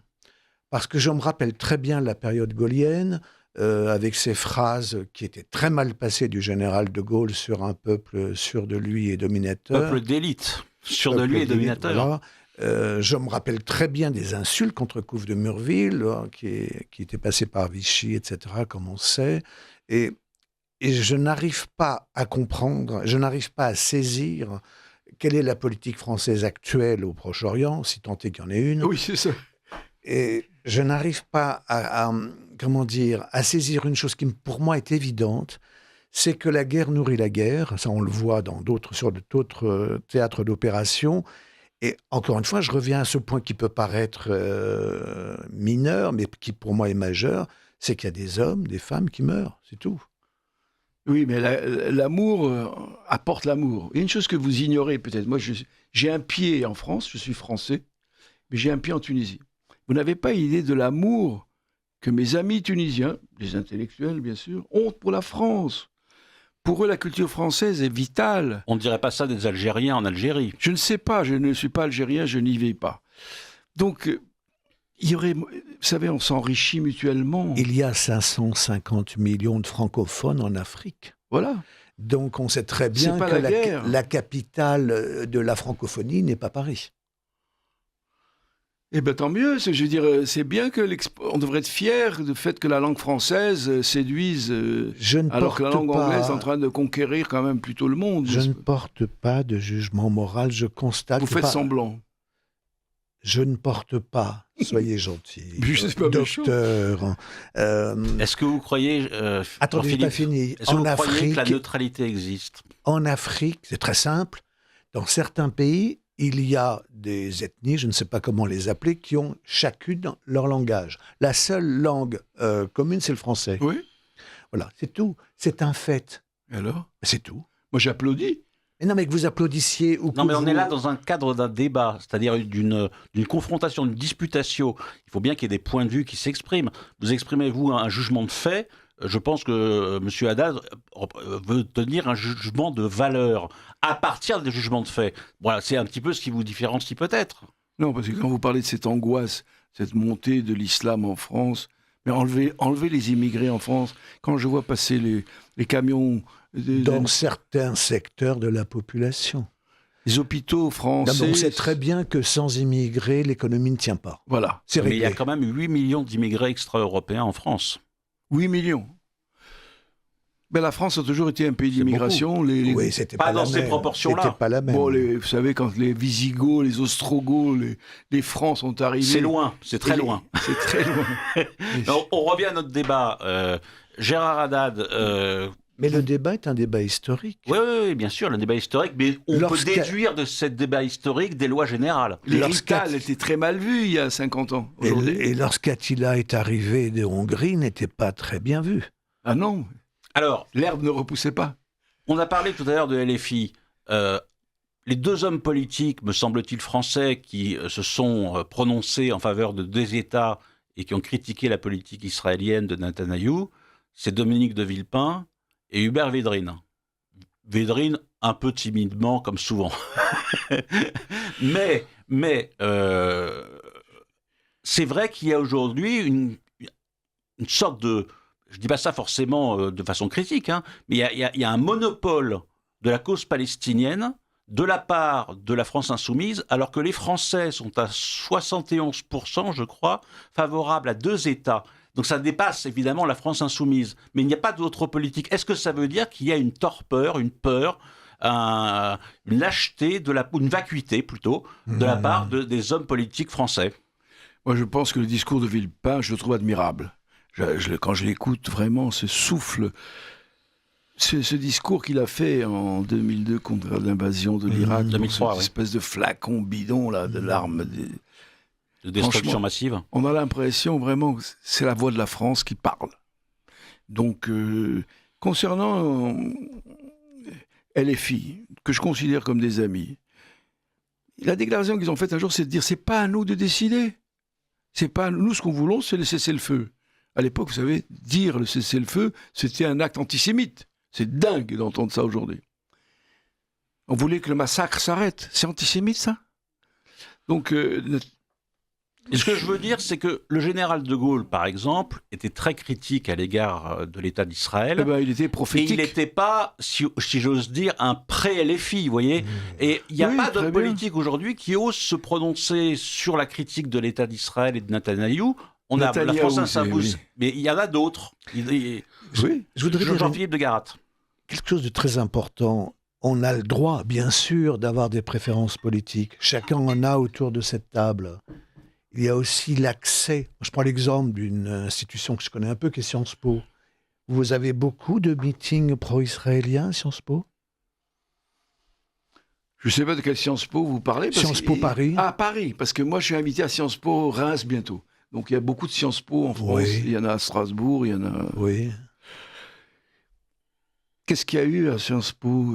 Parce que je me rappelle très bien la période gaullienne, avec ces phrases qui étaient très mal passées du général de Gaulle sur un peuple sûr de lui et dominateur. Peuple d'élite, sûr de lui et dominateur. Voilà. Je me rappelle très bien des insultes contre Couve de Murville, qui était passé par Vichy, etc., comme on sait. Et je n'arrive pas à comprendre, je n'arrive pas à saisir quelle est la politique française actuelle au Proche-Orient, si tant est qu'il y en ait une. Oui, c'est ça. Et je n'arrive pas à saisir une chose qui, pour moi, est évidente, c'est que la guerre nourrit la guerre. Ça, on le voit sur d'autres théâtres d'opération. Et encore une fois, je reviens à ce point qui peut paraître mineur, mais qui pour moi est majeur, c'est qu'il y a des hommes, des femmes qui meurent, c'est tout. Oui, mais l'amour apporte l'amour. Il y a une chose que vous ignorez peut-être. Moi, j'ai un pied en France, je suis français, mais j'ai un pied en Tunisie. Vous n'avez pas idée de l'amour que mes amis tunisiens, les intellectuels bien sûr, ont pour la France. Pour eux, la culture française est vitale. On ne dirait pas ça des Algériens en Algérie. Je ne sais pas, je ne suis pas algérien, je n'y vais pas. Donc, il y aurait, vous savez, on s'enrichit mutuellement. Il y a 550 millions de francophones en Afrique. Voilà. Donc on sait très bien que la capitale de la francophonie n'est pas Paris. Eh bien, tant mieux. Je veux dire, c'est bien on devrait être fier du fait que la langue française séduise, alors que la langue anglaise est en train de conquérir quand même plutôt le monde. Je ne porte pas de jugement moral, je constate... Vous faites semblant. Je ne porte pas, soyez gentil, docteur. Est-ce que vous croyez... attendez, je n'ai pas fini. Est-ce que vous croyez que la neutralité existe ? En Afrique, c'est très simple. Dans certains pays, il y a des ethnies, je ne sais pas comment les appeler, qui ont chacune leur langage. La seule langue commune, c'est le français. Oui. Voilà, c'est tout. C'est un fait. Et alors ? C'est tout. Moi, j'applaudis. Mais non, mais que vous applaudissiez ou que Non, mais on vous... est là dans un cadre d'un débat, c'est-à-dire d'une confrontation, d'une disputation. Il faut bien qu'il y ait des points de vue qui s'expriment. Vous exprimez-vous un jugement de fait ? Je pense que M. Haddad veut tenir un jugement de valeur à partir des jugements de fait. Voilà, c'est un petit peu ce qui vous différencie peut-être. Non, parce que quand vous parlez de cette angoisse, cette montée de l'islam en France, mais enlever les immigrés en France, quand je vois passer les camions... Dans certains secteurs de la population. Les hôpitaux français... On sait très bien que sans immigrés, l'économie ne tient pas. Voilà. C'est réglé. Mais il y a quand même 8 millions d'immigrés extra-européens en France. 8 millions. Ben, la France a toujours été un pays d'immigration. Oui, c'était pas dans la ces même. proportions-là. C'était pas la même. Bon, vous savez, quand les Visigoths, les Ostrogoths, les Francs sont arrivés... C'est loin, c'est très loin. C'est très loin. Donc, on revient à notre débat. Gérard Haddad... Mais le débat est un débat historique. Oui, bien sûr, le débat historique, mais on peut déduire de ce débat historique des lois générales. L'héritage était très mal vu il y a 50 ans. Et lorsqu'Attila est arrivé de Hongrie, n'était pas très bien vu. Ah non. Alors, l'herbe ne repoussait pas. On a parlé tout à l'heure de LFI. Les deux hommes politiques, me semble-t-il français, qui se sont prononcés en faveur de deux États et qui ont critiqué la politique israélienne de Netanyahou, c'est Dominique de Villepin et Hubert Védrine. Védrine, un peu timidement, comme souvent. mais c'est vrai qu'il y a aujourd'hui une sorte de... Je ne dis pas ça forcément de façon critique, hein, mais il y a un monopole de la cause palestinienne de la part de la France insoumise, alors que les Français sont à 71%, je crois, favorables à deux États. Donc ça dépasse évidemment la France insoumise. Mais il n'y a pas d'autre politique. Est-ce que ça veut dire qu'il y a une torpeur, une peur, une lâcheté, une vacuité plutôt, de la part des hommes politiques français ? Moi je pense que le discours de Villepin, je le trouve admirable. Quand je l'écoute, vraiment, ce souffle, ce discours qu'il a fait en 2002 contre l'invasion de l'Irak, 2003, cette espèce de flacon bidon là, de l'arme... De destruction massive. On a l'impression vraiment que c'est la voix de la France qui parle. Donc, concernant LFI, que je considère comme des amis, la déclaration qu'ils ont faite un jour, c'est de dire c'est pas à nous de décider. C'est pas à nous, ce qu'on voulons, c'est le cessez-le-feu. À l'époque, vous savez, dire le cessez-le-feu, c'était un acte antisémite. C'est dingue d'entendre ça aujourd'hui. On voulait que le massacre s'arrête. C'est antisémite, ça ? Donc, Et ce que je veux dire, c'est que le général de Gaulle, par exemple, était très critique à l'égard de l'État d'Israël. Eh ben, il était prophétique. Et il n'était pas, si j'ose dire, un pré-LFI, vous voyez. Et il n'y a pas d'homme politique aujourd'hui qui ose se prononcer sur la critique de l'État d'Israël et de Netanyahou. La France a un oui. Mais il y en a d'autres. Oui. Je voudrais dire Jean-Philippe de Garat. Quelque chose de très important. On a le droit, bien sûr, d'avoir des préférences politiques. Chacun en a autour de cette table. Il y a aussi l'accès. Je prends l'exemple d'une institution que je connais un peu, qui est Sciences Po. Vous avez beaucoup de meetings pro-israéliens, Sciences Po ? Je ne sais pas de quelle Sciences Po vous parlez. Sciences Po Paris. Ah, Paris, parce que moi je suis invité à Sciences Po Reims bientôt. Donc il y a beaucoup de Sciences Po en France. Oui. Il y en a à Strasbourg, il y en a... Oui. Qu'est-ce qu'il y a eu à Sciences Po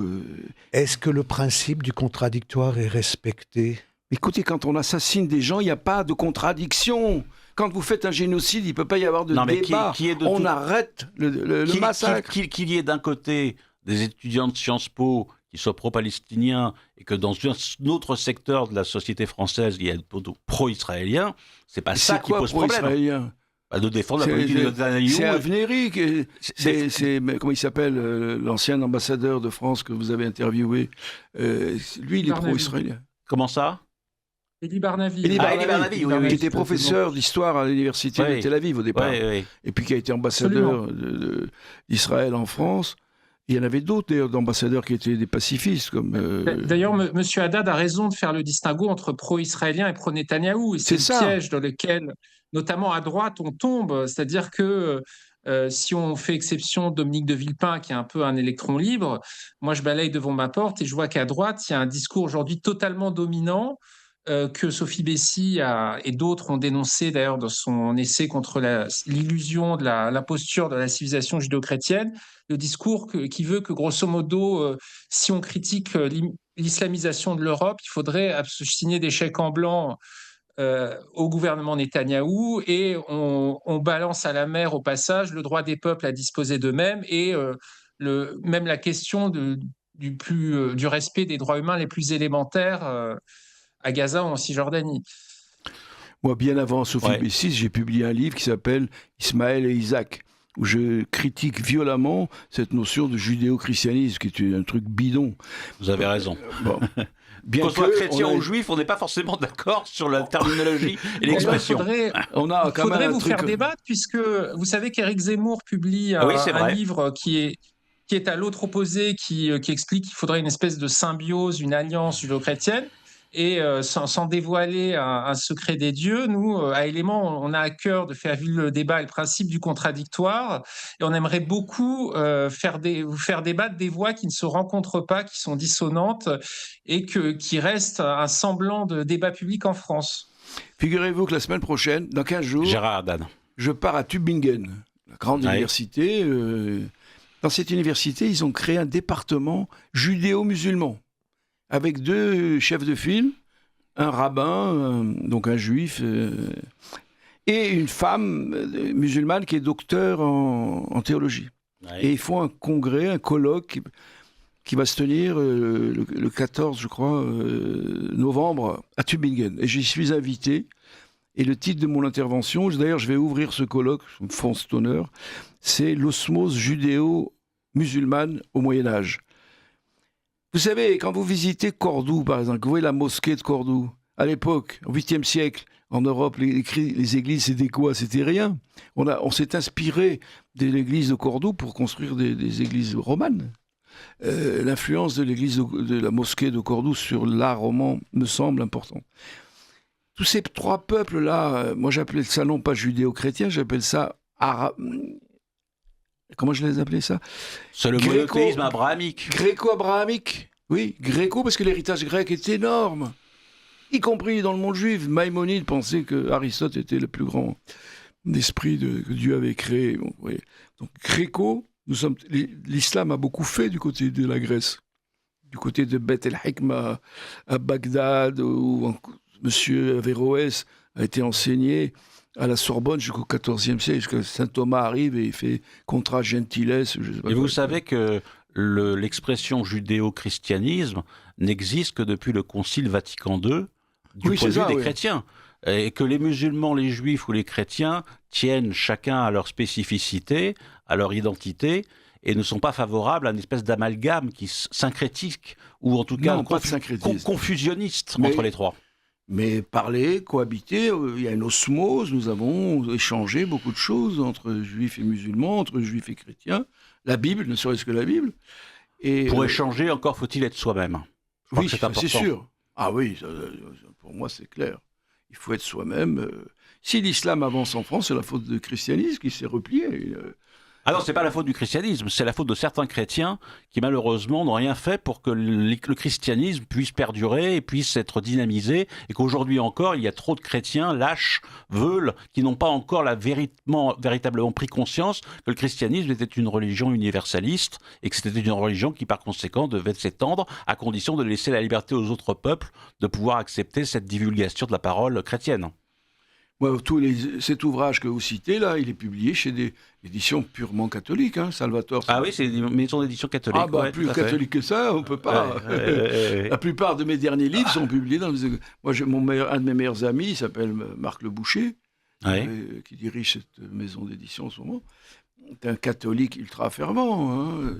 Est-ce que le principe du contradictoire est respecté ? Écoutez, quand on assassine des gens, il n'y a pas de contradiction. Quand vous faites un génocide, il ne peut pas y avoir de débat. On arrête le massacre. Qu'il y ait d'un côté des étudiants de Sciences Po qui soient pro-palestiniens et que dans un autre secteur de la société française, il y ait pro-israéliens, c'est pas ça qui pose problème. De défendre la politique de Netanyahou. C'est Avnéry, c'est comment il s'appelle, l'ancien ambassadeur de France que vous avez interviewé. Lui, il est pro-israélien. Comment ça ? Elie Barnavi. Elie Barnavi, qui était professeur d'histoire à l'université de Tel Aviv au départ. Oui. Et puis qui a été ambassadeur d'Israël en France. Il y en avait d'autres, d'ailleurs, d'ambassadeurs qui étaient des pacifistes. D'ailleurs, M. Haddad a raison de faire le distinguo entre pro-israélien et pro-Netanyahou. Et c'est le piège dans lequel, notamment à droite, on tombe. C'est-à-dire que si on fait exception de Dominique de Villepin, qui est un peu un électron libre, moi, je balaye devant ma porte et je vois qu'à droite, il y a un discours aujourd'hui totalement dominant que Sophie Bessy et d'autres ont dénoncé d'ailleurs dans son essai contre l'illusion de l'imposture de la civilisation judéo-chrétienne, le discours qui veut que grosso modo, si on critique l'islamisation de l'Europe, il faudrait signer des chèques en blanc au gouvernement Netanyahou et on balance à la mer au passage le droit des peuples à disposer d'eux-mêmes et même la question du respect des droits humains les plus élémentaires à Gaza ou en Cisjordanie. Moi, bien avant Sophie Bessy, j'ai publié un livre qui s'appelle « Ismaël et Isaac », où je critique violemment cette notion de judéo-christianisme, qui est un truc bidon. Vous avez raison. Bon. Qu'on soit chrétien ou juif, on n'est pas forcément d'accord sur la terminologie et l'expression. Il faudrait vous faire débattre, puisque vous savez qu'Éric Zemmour publie un livre qui est à l'autre opposé, qui explique qu'il faudrait une espèce de symbiose, une alliance judéo-chrétienne. Et sans dévoiler un secret des dieux, nous, à Éléments, on a à cœur de faire vivre le débat et le principe du contradictoire. Et on aimerait beaucoup vous faire débattre des voix qui ne se rencontrent pas, qui sont dissonantes et qui restent un semblant de débat public en France. Figurez-vous que la semaine prochaine, dans 15 jours, Gérard Haddad, je pars à Tübingen, la grande université. Dans cette université, ils ont créé un département judéo-musulman, avec 2 chefs de file, un rabbin, donc un juif, et une femme musulmane qui est docteur en théologie. Ouais. Et ils font un congrès, un colloque qui va se tenir le 14, je crois, novembre, à Tübingen. Et j'y suis invité. Et le titre de mon intervention, d'ailleurs, je vais ouvrir ce colloque, je me fonce cet honneur, c'est « L'osmose judéo-musulmane au Moyen-Âge ». Vous savez, quand vous visitez Cordoue, par exemple, vous voyez la mosquée de Cordoue, à l'époque, au 8e siècle, en Europe, les églises, c'était quoi ? C'était rien. On s'est inspiré de l'église de Cordoue pour construire des églises romanes. L'influence de l'église de la mosquée de Cordoue sur l'art roman me semble importante. Tous ces 3 peuples-là, moi j'appelais ça non pas judéo-chrétien, j'appelle ça arabe. Comment je les appelais ça ? C'est le monothéisme abrahamique. Gréco-abrahamique. Oui, gréco, parce que l'héritage grec est énorme. Y compris dans le monde juif. Maïmonide pensait que Aristote était le plus grand esprit que Dieu avait créé. Bon, oui. Donc gréco, l'islam a beaucoup fait du côté de la Grèce. Du côté de Beth el-Hikma à Bagdad, où M. Averroès a été enseigné à la Sorbonne jusqu'au XIVe siècle, jusqu'à saint Thomas arrive et il fait Contra Gentiles. Et vous savez que l'expression judéo-christianisme n'existe que depuis le Concile Vatican II du Oui, point de c'est vue ça, des oui. chrétiens. Et que les musulmans, les juifs ou les chrétiens tiennent chacun à leur spécificité, à leur identité, et ne sont pas favorables à une espèce d'amalgame qui syncrétique, ou en tout cas Non, pas de syncrétisme. confusionniste Mais- entre les trois. Mais parler, cohabiter, il y a une osmose, nous avons échangé beaucoup de choses entre juifs et musulmans, entre juifs et chrétiens. La Bible, ne serait-ce que la Bible. Et, Pour échanger, encore faut-il être soi-même. Je crois oui, que c'est c'est important. sûr. Ah oui, pour moi c'est clair. Il faut être soi-même. Si l'islam avance en France, c'est la faute du christianisme qui s'est replié. Ah non, c'est pas la faute du christianisme, c'est la faute de certains chrétiens qui malheureusement n'ont rien fait pour que le christianisme puisse perdurer et puisse être dynamisé, et qu'aujourd'hui encore, il y a trop de chrétiens lâches, veules, qui n'ont pas encore véritablement pris conscience que le christianisme était une religion universaliste et que c'était une religion qui par conséquent devait s'étendre à condition de laisser la liberté aux autres peuples de pouvoir accepter cette divulgation de la parole chrétienne. Moi, cet ouvrage que vous citez, là, il est publié chez des éditions purement catholiques, hein, Salvatore. Ah oui, c'est une maison d'édition catholique. Ah bah, ouais, plus tout à fait. catholique que ça, on peut pas. Ouais. La plupart de mes derniers livres sont publiés dans les... Moi, un de mes meilleurs amis, il s'appelle Marc Le Boucher, Ouais. qui dirige cette maison d'édition en ce moment. C'est un catholique ultra fervent. Hein.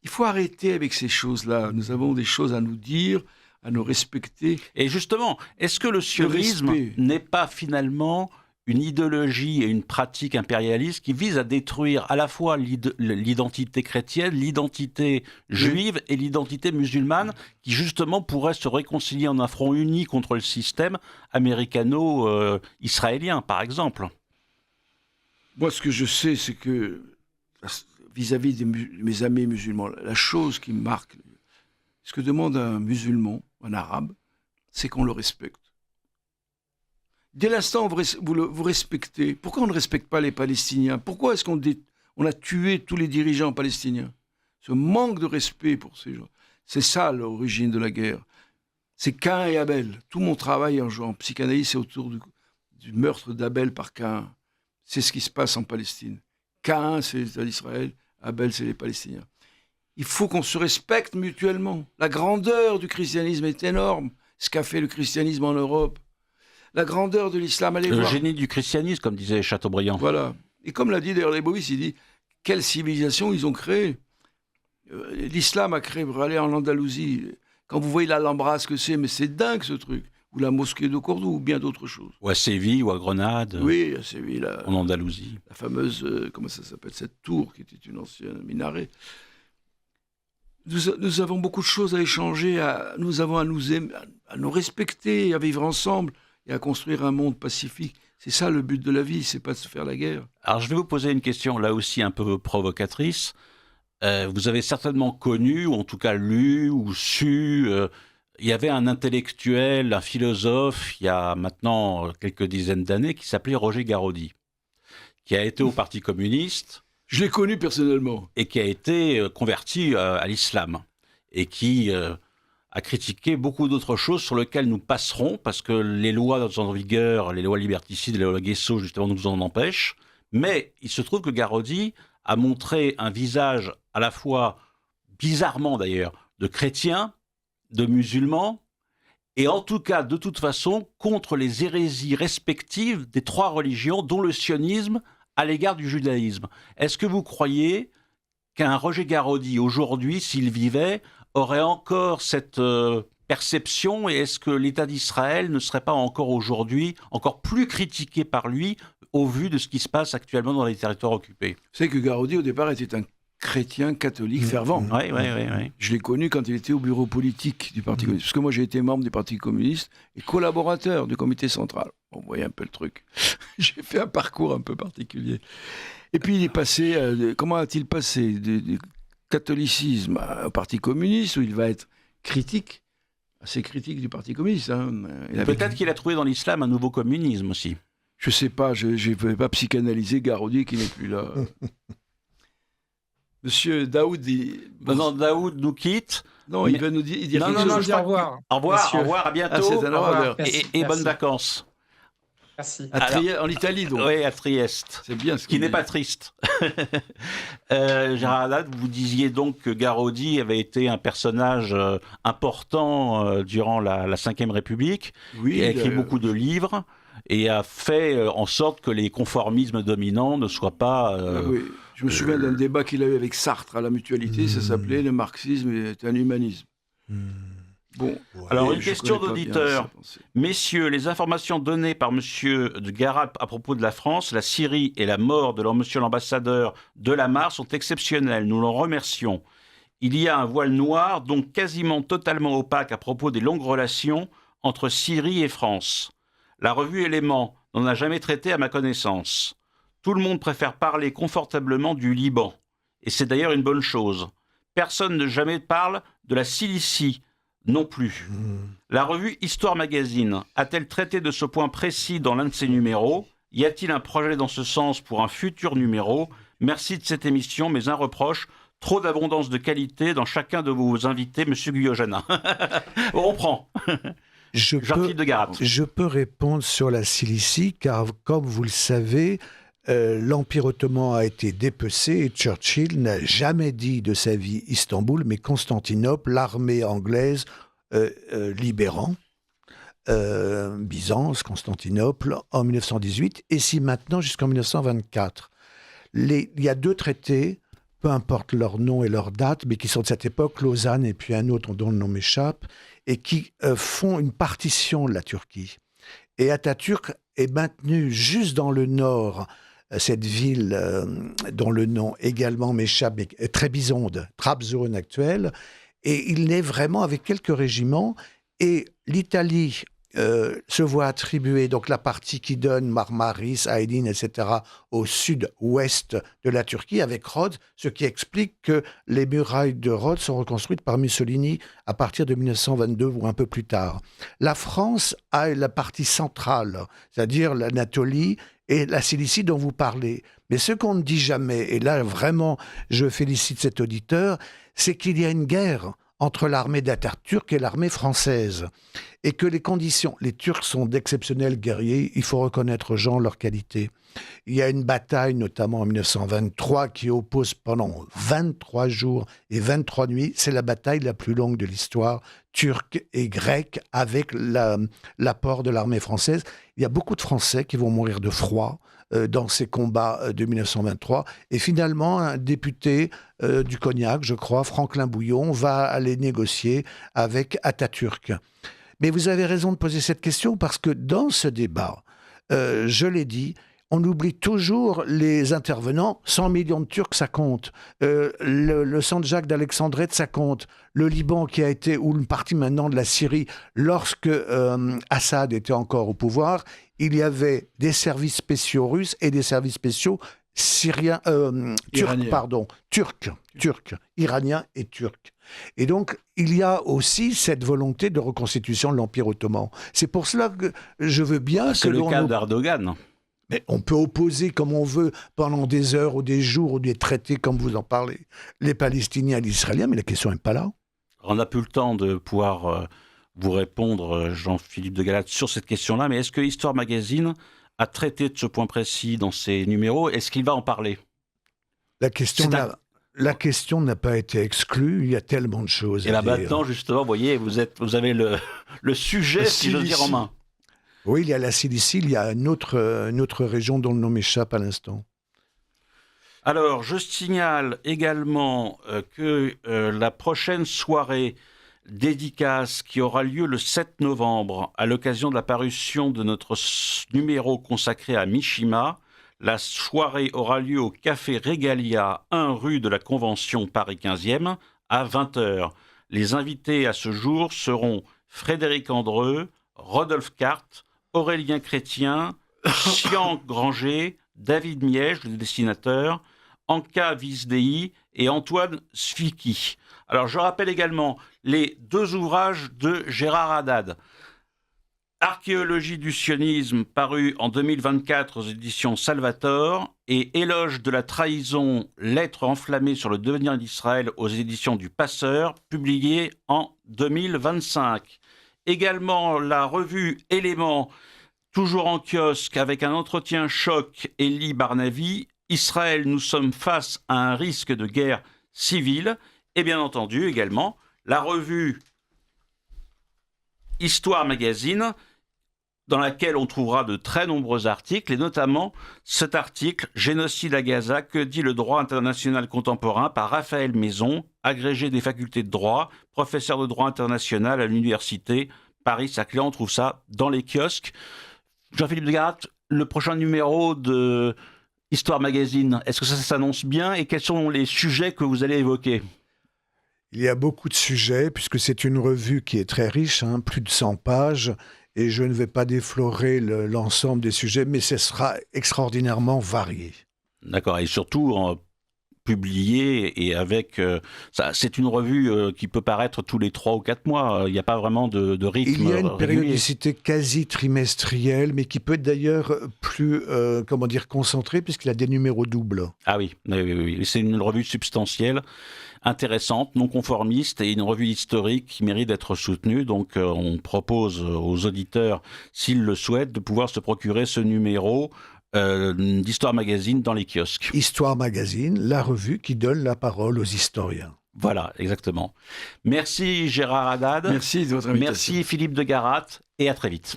Il faut arrêter avec ces choses-là. Nous avons des choses à nous dire, à nous respecter. Et justement, est-ce que le sionisme respect. n'est pas finalement une idéologie et une pratique impérialiste qui vise à détruire à la fois l'identité chrétienne, l'identité juive et l'identité musulmane, qui justement pourrait se réconcilier en un front uni contre le système américano-israélien, par exemple? Moi, ce que je sais, c'est que vis-à-vis de mes amis musulmans, la chose qui me marque, ce que demande un musulman, un arabe, c'est qu'on le respecte. Dès l'instant où vous respectez, pourquoi on ne respecte pas les Palestiniens? Pourquoi est-ce qu'on a tué tous les dirigeants palestiniens? Ce manque de respect pour ces gens, c'est ça l'origine de la guerre. C'est Caïn et Abel. Tout mon travail en psychanalyse, c'est autour du meurtre d'Abel par Caïn. C'est ce qui se passe en Palestine. Caïn, c'est l'Israël, Abel, c'est les Palestiniens. Il faut qu'on se respecte mutuellement. La grandeur du christianisme est énorme. Ce qu'a fait le christianisme en Europe. La grandeur de l'islam, allez Le voir. génie du christianisme, comme disait Chateaubriand. Voilà. Et comme l'a dit d'ailleurs Leibowitz, il dit, quelle civilisation ils ont créée. L'islam a créé, pour aller en Andalousie, quand vous voyez l'Alhambra, ce que c'est, mais c'est dingue ce truc. Ou la mosquée de Cordoue, ou bien d'autres choses. Ou à Séville, ou à Grenade, Oui, c'est lui, la en Andalousie. fameuse, comment ça s'appelle, cette tour qui était une ancienne minaret. Nous avons beaucoup de choses à échanger, nous avons à nous aimer, à nous respecter, à vivre ensemble et à construire un monde pacifique. C'est ça le but de la vie, c'est pas de se faire la guerre. Alors je vais vous poser une question là aussi un peu provocatrice. Vous avez certainement connu, ou en tout cas lu ou su, il y avait un intellectuel, un philosophe, il y a maintenant quelques dizaines d'années, qui s'appelait Roger Garaudy, qui a été au Parti communiste Je l'ai connu personnellement. et qui a été converti à l'islam et qui a critiqué beaucoup d'autres choses sur lesquelles nous passerons parce que les lois en vigueur, les lois liberticides, les lois Guesso justement nous en empêchent. Mais il se trouve que Garaudy a montré un visage à la fois, bizarrement d'ailleurs, de chrétien, de musulman, et en tout cas, de toute façon, contre les hérésies respectives des trois religions, dont le sionisme à l'égard du judaïsme. Est-ce que vous croyez qu'un Roger Garaudy, aujourd'hui, s'il vivait, aurait encore cette perception, et est-ce que l'État d'Israël ne serait pas encore aujourd'hui, encore plus critiqué par lui, au vu de ce qui se passe actuellement dans les territoires occupés? Vous savez que Garaudy, au départ, était un chrétien catholique fervent. Oui, oui, oui, oui. Je l'ai connu quand il était au bureau politique du Parti communiste. Parce que moi, j'ai été membre du Parti communiste et collaborateur du comité central. On voyait un peu le truc. J'ai fait un parcours un peu particulier. Et puis, il est passé... comment a-t-il passé du catholicisme au Parti communiste, où il va être critique, assez critique du Parti communiste. Hein. Peut-être qu'il a trouvé dans l'islam un nouveau communisme aussi. Je sais pas, je ne vais pas psychanalyser Garaudy qui n'est plus là. Monsieur Daoud, Maintenant, Daoud nous quitte. non, il va nous dire, il dit Non, quelque non, non, chose. je crois Au revoir. Au revoir, Monsieur. au revoir, à bientôt. Ah, c'est un Au revoir. honneur. Merci, Et bonnes merci. vacances. Merci. En Italie, donc. Oui, à Trieste. C'est bien ce Qui n'est pas triste. Gérard Haddad, vous disiez donc que Garaudy avait été un personnage important durant la Ve République. Oui, Il a écrit beaucoup de livres et a fait en sorte que les conformismes dominants ne soient pas... oui. Je me souviens d'un débat qu'il a eu avec Sartre à la Mutualité, ça s'appelait « Le marxisme est un humanisme ». Bon, alors, une question d'auditeur. Messieurs, les informations données par monsieur de Garat à propos de la France, la Syrie et la mort de monsieur l'ambassadeur Delamarre sont exceptionnelles. Nous l'en remercions. Il y a un voile noir, donc quasiment totalement opaque à propos des longues relations entre Syrie et France. La revue Éléments n'en a jamais traité à ma connaissance. Tout le monde préfère parler confortablement du Liban. Et c'est d'ailleurs une bonne chose. Personne ne jamais parle de la Cilicie, non plus. La revue Histoire Magazine a-t-elle traité de ce point précis dans l'un de ses numéros ? Y a-t-il un projet dans ce sens pour un futur numéro ? Merci de cette émission, mais un reproche, trop d'abondance de qualité dans chacun de vos invités, Monsieur Guyot-Janin. On prend. Jean-Philippe de Garat. Je peux répondre sur la Cilicie, car comme vous le savez, l'Empire ottoman a été dépecé et Churchill n'a jamais dit de sa vie Istanbul, mais Constantinople, l'armée anglaise libérant Byzance, Constantinople en 1918, et si maintenant jusqu'en 1924. Il y a 2 traités, peu importe leur nom et leur date, mais qui sont de cette époque, Lausanne et puis un autre dont le nom m'échappe, et qui font une partition de la Turquie. Et Atatürk est maintenu juste dans le nord, cette ville dont le nom également m'échappe, mais Trébizonde, Trabzon actuelle, et il naît vraiment avec quelques régiments, et l'Italie se voit attribuer donc la partie qui donne Marmaris, Aydin, etc. au sud-ouest de la Turquie avec Rhodes, ce qui explique que les murailles de Rhodes sont reconstruites par Mussolini à partir de 1922 ou un peu plus tard. La France a la partie centrale, c'est-à-dire l'Anatolie et la Cilicie dont vous parlez. Mais ce qu'on ne dit jamais, et là vraiment je félicite cet auditeur, c'est qu'il y a une guerre entre l'armée d'Atatürk et l'armée française. Et que les conditions, les Turcs sont d'exceptionnels guerriers, il faut reconnaître aux gens leur qualité. Il y a une bataille, notamment en 1923, qui oppose pendant 23 jours et 23 nuits. C'est la bataille la plus longue de l'histoire turque et grecque avec l'apport de l'armée française. Il y a beaucoup de Français qui vont mourir de froid dans ces combats de 1923. Et finalement, un député du Cognac, je crois, Franklin Bouillon, va aller négocier avec Atatürk. Mais vous avez raison de poser cette question parce que dans ce débat, je l'ai dit, on oublie toujours les intervenants. 100 millions de Turcs, ça compte. Le Sandjak d'Alexandrette, ça compte. Le Liban qui a été, ou une partie maintenant de la Syrie, lorsque Assad était encore au pouvoir, il y avait des services spéciaux russes et des services spéciaux turcs, iraniens et turcs. Et donc, il y a aussi cette volonté de reconstitution de l'Empire ottoman. C'est pour cela que je veux bien c'est que le cas d'Erdogan. Mais on peut opposer comme on veut pendant des heures ou des jours ou des traités comme vous en parlez, les Palestiniens et les Israéliens, mais la question n'est pas là. On n'a plus le temps de pouvoir vous répondre, Jean-Philippe de Garat, sur cette question-là, mais est-ce que Histoire Magazine a traité de ce point précis dans ses numéros ? Est-ce qu'il va en parler ? La question n'a pas été exclue, il y a tellement de choses. Et là maintenant, justement, vous voyez, vous avez le sujet, si je veux dire, en main. Oui, il y a la Cilicie, il y a une autre région dont le nom m'échappe à l'instant. Alors, je signale également que la prochaine soirée dédicace qui aura lieu le 7 novembre à l'occasion de la parution de notre numéro consacré à Mishima, la soirée aura lieu au Café Regalia, 1 rue de la Convention, Paris 15e, à 20h. Les invités à ce jour seront Frédéric Andreu, Rodolphe Carte, Aurélien Chrétien, Chian Granger, David Miège, le dessinateur, Anka Visdei et Antoine Sfiki. Alors, je rappelle également les 2 ouvrages de Gérard Haddad. Archéologie du sionisme, paru en 2024 aux éditions Salvator, et Éloge de la trahison, lettres enflammées sur le devenir d'Israël aux éditions du Passeur, publié en 2025. Également la revue Éléments, toujours en kiosque avec un entretien choc, Elie Barnavi, Israël, nous sommes face à un risque de guerre civile, et bien entendu également la revue Histoire Magazine, dans laquelle on trouvera de très nombreux articles, et notamment cet article « Génocide à Gaza, que dit le droit international contemporain » par Raphaël Maison, agrégé des facultés de droit, professeur de droit international à l'université Paris-Saclay. On trouve ça dans les kiosques. Jean-Philippe de Garat, le prochain numéro de Histoire Magazine, est-ce que ça s'annonce bien et quels sont les sujets que vous allez évoquer ? Il y a beaucoup de sujets, puisque c'est une revue qui est très riche, plus de 100 pages, et je ne vais pas déflorer l'ensemble des sujets, mais ce sera extraordinairement varié. D'accord, et surtout publié et avec... c'est une revue qui peut paraître tous les 3 ou 4 mois, il n'y a pas vraiment de rythme. Il y a une régulier. périodicité quasi trimestrielle, mais qui peut être d'ailleurs plus concentrée, puisqu'il a des numéros doubles. Ah oui. C'est une revue substantielle, intéressante, non conformiste et une revue historique qui mérite d'être soutenue. Donc on propose aux auditeurs, s'ils le souhaitent, de pouvoir se procurer ce numéro d'Histoire Magazine dans les kiosques. Histoire Magazine, la revue qui donne la parole aux historiens. Voilà, exactement. Merci Gérard Haddad. Merci de votre invitation. Merci Philippe de Garat et à très vite.